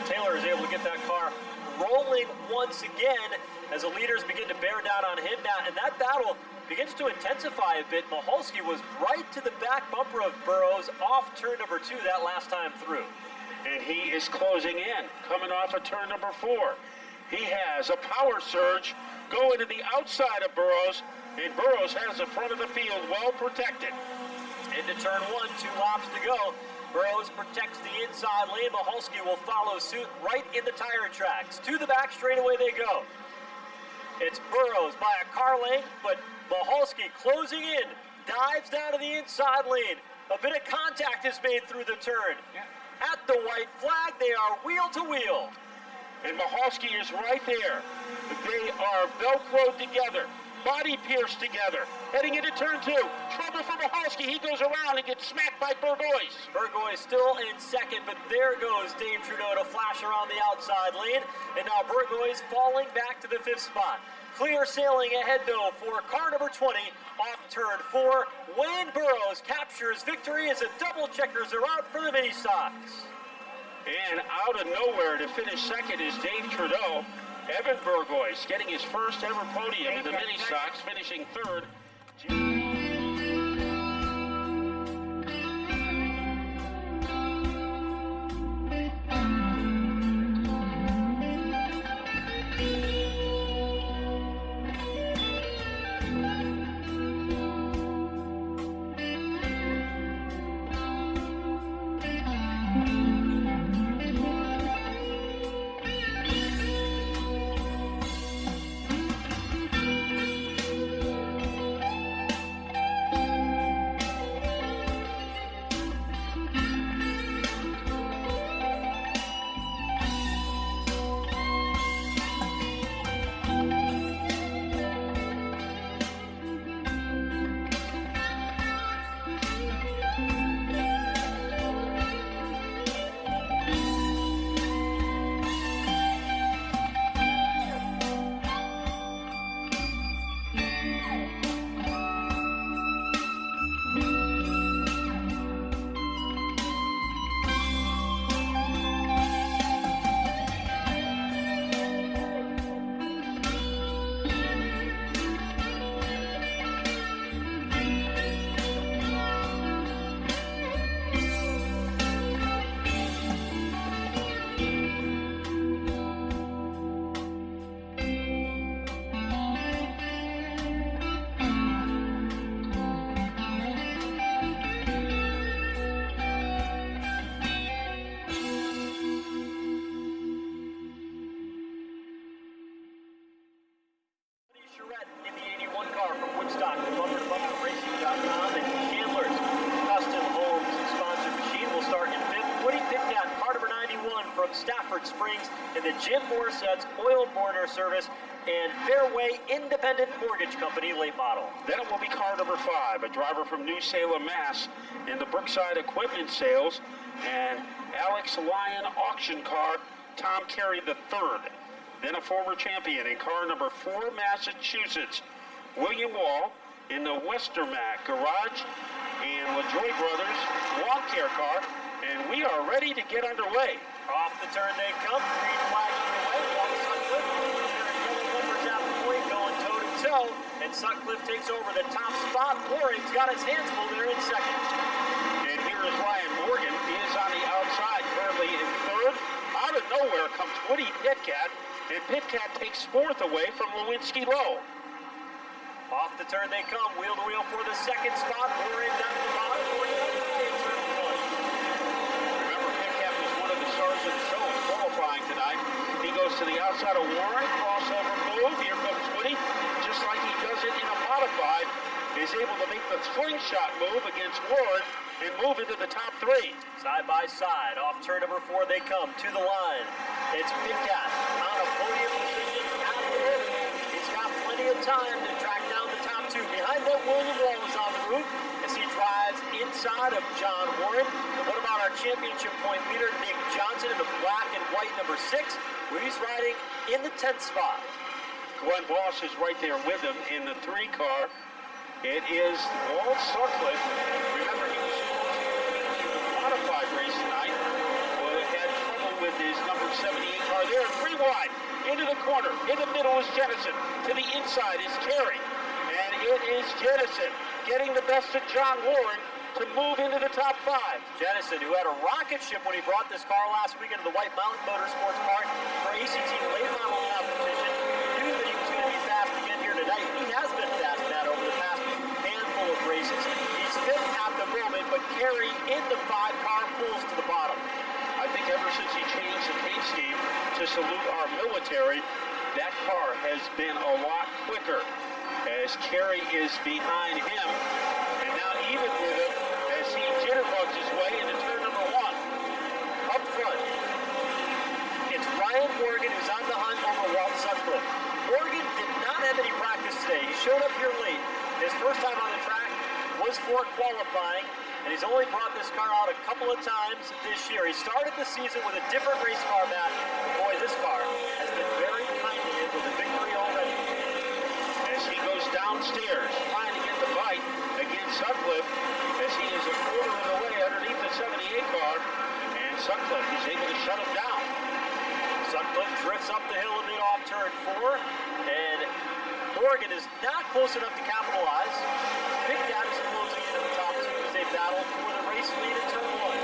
Taylor is able to get that car rolling once again as the leaders begin to bear down on him now. And that battle begins to intensify a bit. Mohalski was right to the back bumper of Burrows off turn number 2 that last time through. And he is closing in, coming off of turn number 4. He has a power surge going to the outside of Burrows, and Burrows has the front of the field well protected. Into turn 1, 2 laps to go. Burrows protects the inside lane. Mohalski will follow suit right in the tire tracks. To the back straightaway they go. It's Burrows by a car length, but Mohalski closing in, dives down to the inside lane. A bit of contact is made through the turn. At the white flag, they are wheel to wheel. And Mohalski is right there. They are Velcroed together, body pierced together. Heading into turn 2, trouble for Mohalski. He goes around and gets smacked by Burgoyce. Burgoyce still in second, but there goes Dave Trudeau to flash around the outside lane. And now Burgoyce falling back to the 5th spot. Clear sailing ahead, though, for car number 20 off turn 4. Wayne Burrows captures victory as the double checkers are out for the mini stocks. And out of nowhere to finish second is Dave Trudeau. Evan Burgoyce getting his first ever podium in the mini stocks, finishing third. stock at bumper-to-bumper-racing.com, and Chandler's Custom Homes sponsored machine will start in 5th. Woody Pitcat, car number 91 from Stafford Springs, in the Jim Morset's Oil Burner Service and Fairway Independent Mortgage Company late model. Then it will be car number 5, a driver from New Salem, Mass, in the Brookside Equipment Sales, and Alex Lyon auction car, Tom Carey III. Then a former champion in car number 4, Massachusetts, William Wall, in the Westermac Garage and LaJoy Brothers lawn care car, and we are ready to get underway. Off the turn they come, green flag either way, Wall Sutcliffe, yellow numbers at the point, going toe-to-toe, and Sutcliffe takes over the top spot. Warren's got his hands full there in second. And here is Ryan Morgan. He is on the outside, currently in 3rd. Out of nowhere comes Woody Pitcat, and Pitcat takes 4th away from Lewinsky Lowe. Off the turn they come, wheel to wheel for the second spot. Warren down the bottom, Morgan on the high in turn 1. Remember, Pitcat was one of the stars of the show in qualifying tonight. He goes to the outside of Warren, crossover move. Here comes Woody, just like he does it in a modified. Is able to make the slingshot move against Warren and move into the top 3. Side by side, off turn number 4 they come to the line. It's Pitcat on a podium position at the end. He's got plenty of time to track down the top 2. Behind that, William Wall is on the roof as he drives inside of John Warren. And what about our championship point leader, Nick Johnson, in the black and white number 6, where he's riding in the 10th spot. Glenn Boss is right there with him in the 3 car. It is Walt Sutcliffe. Remember, he was supposed to be in the modified race tonight, but had trouble with his number 78 car there. 3 wide, into the corner. In the middle is Jennison. To the inside is Carey. And it is Jennison getting the best of John Warren to move into the top 5. Jennison, who had a rocket ship when he brought this car last weekend to the White Mountain Motorsports Park for ACT late model competition, knew that he was going to be fast again here tonight. He has been fast, Matt, over the past handful of races. He's 5th at the moment, but Carey in the 5 car pulls to the bottom. I think ever since he changed the paint scheme to salute our military, that car has been a lot quicker as Carey is behind him. And now even with him as he jitterbugs his way into turn number 1. Up front, it's Ryan Morgan who's on the hunt over Walt Sutcliffe. Morgan did not have any practice today. He showed up here late. His first time on the track was for qualifying, and he's only brought this car out a couple of times this year. He started the season with a different race car, Matt. Boy, this car has been very kind to him with a victory already. As he goes downstairs, trying to get the bite against Sutcliffe, as he is a quarter of the way underneath the 78 car, and Sutcliffe is able to shut him down. Sutcliffe drifts up the hill a bit off turn 4, and Morgan is not close enough to capitalize. Pitcat is closing into the top 2 as they battle for the race lead in turn 1.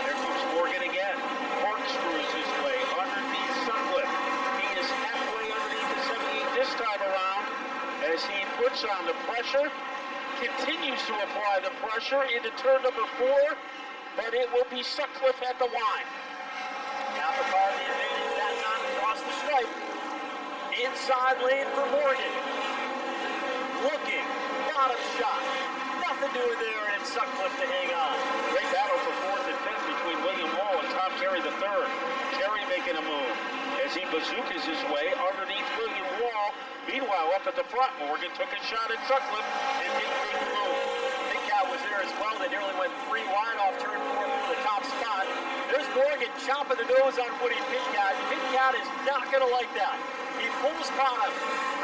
Here comes Morgan again. Corkscrews his way underneath Sutcliffe. He is halfway underneath the 78 this time around as he puts on the pressure, continues to apply the pressure into turn number 4, but it will be Sutcliffe at the line. Half a car the advantage that time across the stripe. Inside lane for Morgan. Looking, bottom shot. Nothing doing there, and it's Sutcliffe to hang on. Great battle for 4th and 5th between William Wall and Tom Carey III. Carey making a move as he bazookas his way underneath William Wall. Meanwhile, up at the front, Morgan took a shot at Sutcliffe and didn't make the move. Pitcat was there as well. They nearly went 3 wide off turn 4 for the top spot. There's Morgan chopping the nose on Woody Pitcat. Pitcat is not going to like that. He pulls bottom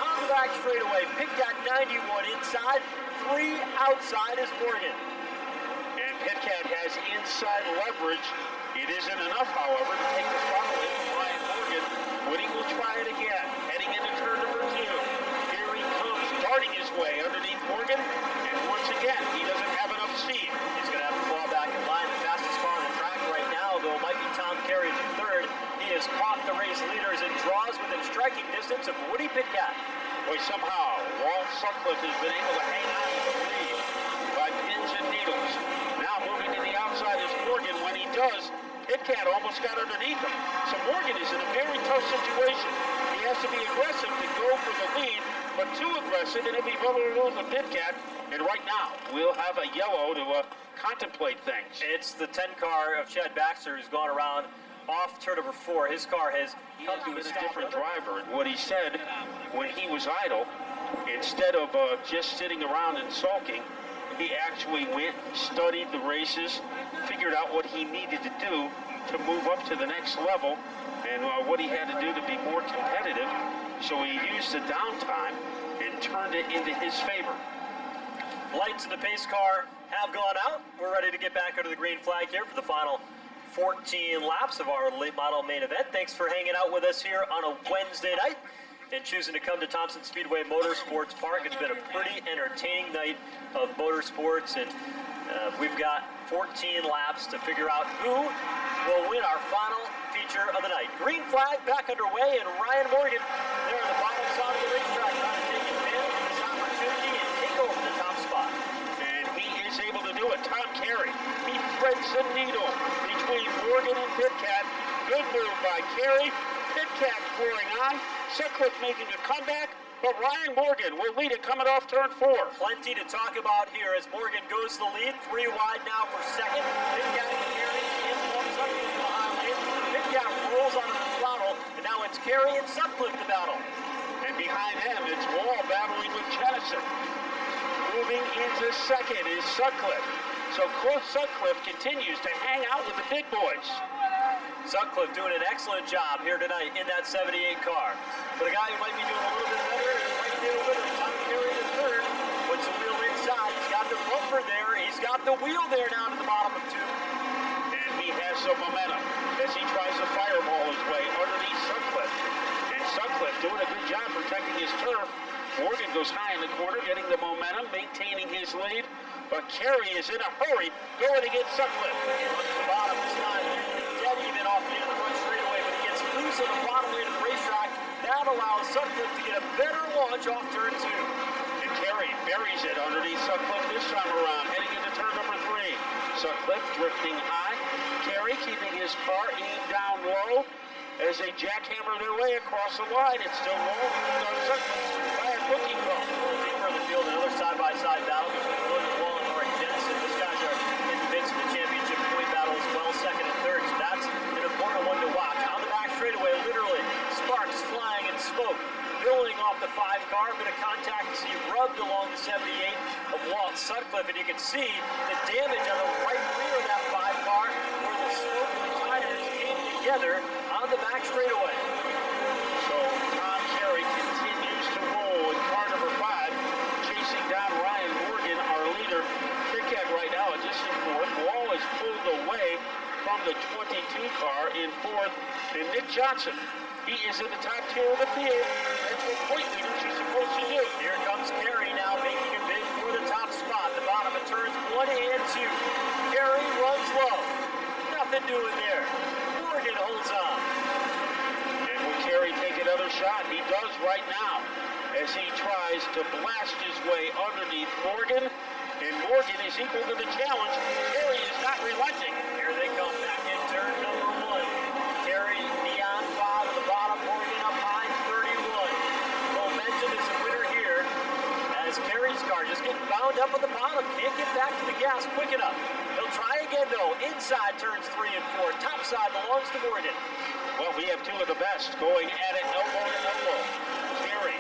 on the back straightaway. Pitcat 91 inside, 3 outside is Morgan. And Pitcat has inside leverage. It isn't enough, however, to take the spot away from Ryan Morgan. Woody will try it again, heading into turn number 2. Here he comes, darting his way underneath Morgan, and once again, he doesn't have enough speed. He's going to have to fall back in line. The fastest car on the track right now, though, might be Tom Carey III. He has caught the race leaders and draws within striking distance of Woody Pitcat. Boy, somehow, Walt Sutcliffe has been able to hang on to the lead by pins and needles. Now moving to the outside is Morgan. When he does, Pitcat almost got underneath him. So Morgan is in a very tough situation. He has to be aggressive to go for the lead, but too aggressive, and he'll be vulnerable to Pitcat. And right now, we'll have a yellow to contemplate things. It's the 10 car of Chad Baxter who's gone around off turn number 4. His car has come to a He's a stop. different driver, and what he said when he was idle, instead of just sitting around and sulking, he actually went, studied the races, figured out what he needed to do to move up to the next level, and what he had to do to be more competitive. So he used the downtime and turned it into his favor. Lights in the pace car have gone out. We're ready to get back under the green flag here for the final 14 laps of our late model main event. Thanks for hanging out with us here on a Wednesday night and choosing to come to Thompson Speedway Motorsports Park. It's been a pretty entertaining night of motorsports, and we've got 14 laps to figure out who will win our final feature of the night. Green flag back underway, and Ryan Morgan there on the bottom side of the racetrack trying to take advantage of this opportunity and take over the top spot. And he is able to do it. Tom Carey, he threads the needle between Morgan and Pitcat. Good move by Carey. Pitcat pouring on. Sutcliffe making a comeback, but Ryan Morgan will lead it coming off turn 4. Plenty to talk about here as Morgan goes to the lead. 3 wide now for second. Pitcat and Carey in Sutcliffe in the high lane. Pitcat rolls onto the throttle, and now it's Carey and Sutcliffe to battle. And behind him, it's Wall battling with Jennison. Moving into second is Sutcliffe. So Sutcliffe continues to hang out with the big boys. Sutcliffe doing an excellent job here tonight in that 78 car. But a guy who might be doing a little bit better is right there with him, Tom Carey in third. Puts the wheel inside. He's got the bumper there. He's got the wheel there down to the bottom of 2. And he has some momentum as he tries to fireball his way underneath Sutcliffe. And Sutcliffe doing a good job protecting his turf. Morgan goes high in the corner, getting the momentum, maintaining his lead. But Carey is in a hurry, going to get Sutcliffe. He runs to the bottom this time. Dead even off the end of the front straightaway, but he gets loose on the bottom lane of the racetrack. That allows Sutcliffe to get a better launch off turn 2. And Carey buries it underneath Sutcliffe this time around, heading into turn number 3. Sutcliffe drifting high. Carey keeping his car aimed down low as they jackhammer their way across the line. It's still low. Sutcliffe by a booking call. Deeper in the field, another side-by-side battle between William Wall and Mark Jennison. These guys are in the midst of the championship point battle as well, second and third. So that's an important one to watch. On the back straightaway, literally, sparks flying and smoke billowing off the 5 car. A bit of contact to see rubbed along the 78 of Walt Sutcliffe, and you can see the damage on the right rear of that 5 car where the smoke and the tires came together on the back straightaway. So Tom Carey continues to roll in car number 5, chasing down Ryan Morgan, our leader. Pitcat right now just in 4th. Wall is pulled away from the 22 car in 4th. And Nick Johnson, he is in the top tier of the field. That's what point leaders are supposed to do. Here comes Carey now making a bid for the top spot. The bottom of turns 1 and 2. Carey runs low. Nothing doing there. Morgan holds on. And will Carey take another shot? He does right now as he tries to blast his way underneath Morgan. And Morgan is equal to the challenge. Carey is not relenting. Here they come back in turn number 1. Carey beyond 5 at the bottom. Morgan up high 31. Momentum is the winner here as Carey's car just getting bound up at the bottom. Can't get back to the gas quick enough. He'll try again though. Inside turns 3 and 4. Top side belongs to Morgan. Well, we have 2 of the best going at it elbow to elbow. Carey,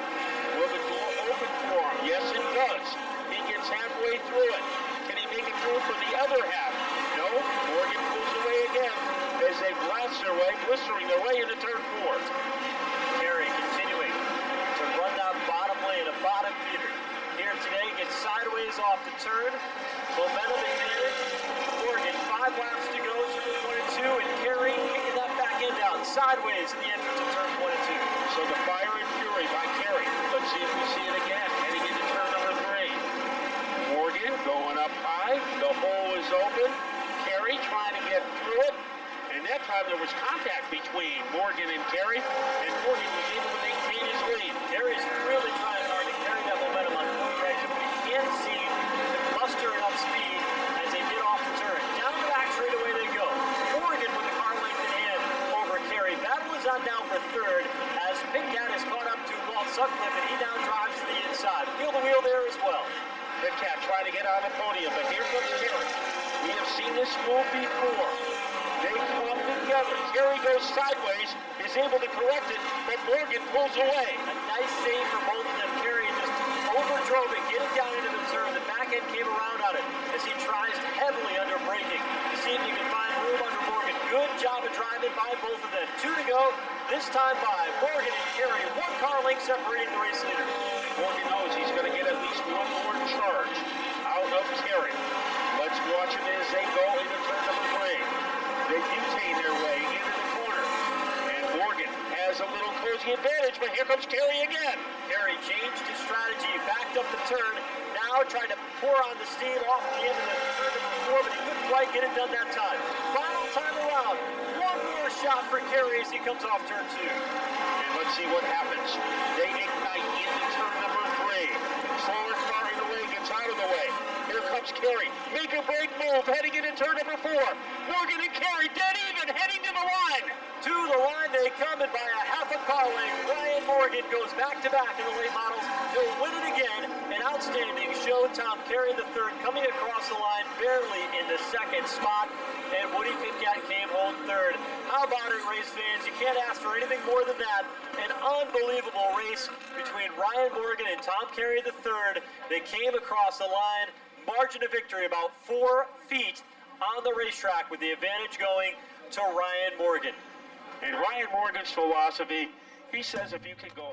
will the door open for him? Yes, it does. He gets halfway through it. Can he make it through for the other half? No. Morgan pulls away again as they blast their way, blistering their way into turn 4. Carey continuing to run that bottom lane, a bottom feeder. Here today, gets sideways off the turn. Momentum advantage. Morgan, 5 laps to go, turn 1 and 2, and Carey kicking that back end out sideways at the entrance of turn 1 and 2. So the fire and fury by Carey. Let's see if we see it again, heading into turn number 3. Morgan going up high. The hole is open. Carey trying to get through it. And that time there was contact between Morgan and Carey, and Morgan was able to maintain his lead. Carey's really trying hard to carry that momentum on full direction, but he can't seem to muster enough speed as they get off the turn. Down the back straightaway they go. Morgan with the Bobcat trying to get on the podium, but here comes Kerry. We have seen this move before. They come together. Kerry goes sideways, is able to correct it, but Morgan pulls away. A nice save for both of them. Kerry just overdrove it, getting down into the turn. The back end came around on it as he tries heavily under braking to see if he can find room under Morgan. Good job of driving by both of them. 2 to go. This time by Morgan and Kerry. 1 car length separating the race leader. Morgan knows he's going to get at least one more charge out of Kerry. Let's watch them as they go into turn number 3. They butane their way into the corner. And Morgan has a little cozy advantage, but here comes Kerry again. Kerry changed his strategy, backed up the turn, now trying to pour on the steam off the end of the turn before, but he couldn't quite get it done that time. Final time around. One more shot for Kerry as he comes off turn 2. And let's see what happens. They ignite into turn number 3. Slower car in the way gets out of the way. Here comes Kerry. Make a break move, heading into turn number 4. Morgan and Kerry dead even, heading to the line. To the line they come, and by a half a car length, Ryan Morgan goes back-to-back in the late models. He'll win it again. An outstanding show. Tom Kerry the third coming across the line, barely in the second spot. And Woody Pitkat came home third. How about it, race fans? You can't ask for anything more than that. An unbelievable race between Ryan Morgan and Tom Kerry the third. They came across the line. Margin of victory about 4 feet on the racetrack, with the advantage going to Ryan Morgan. And Ryan Morgan's philosophy, he says if you can go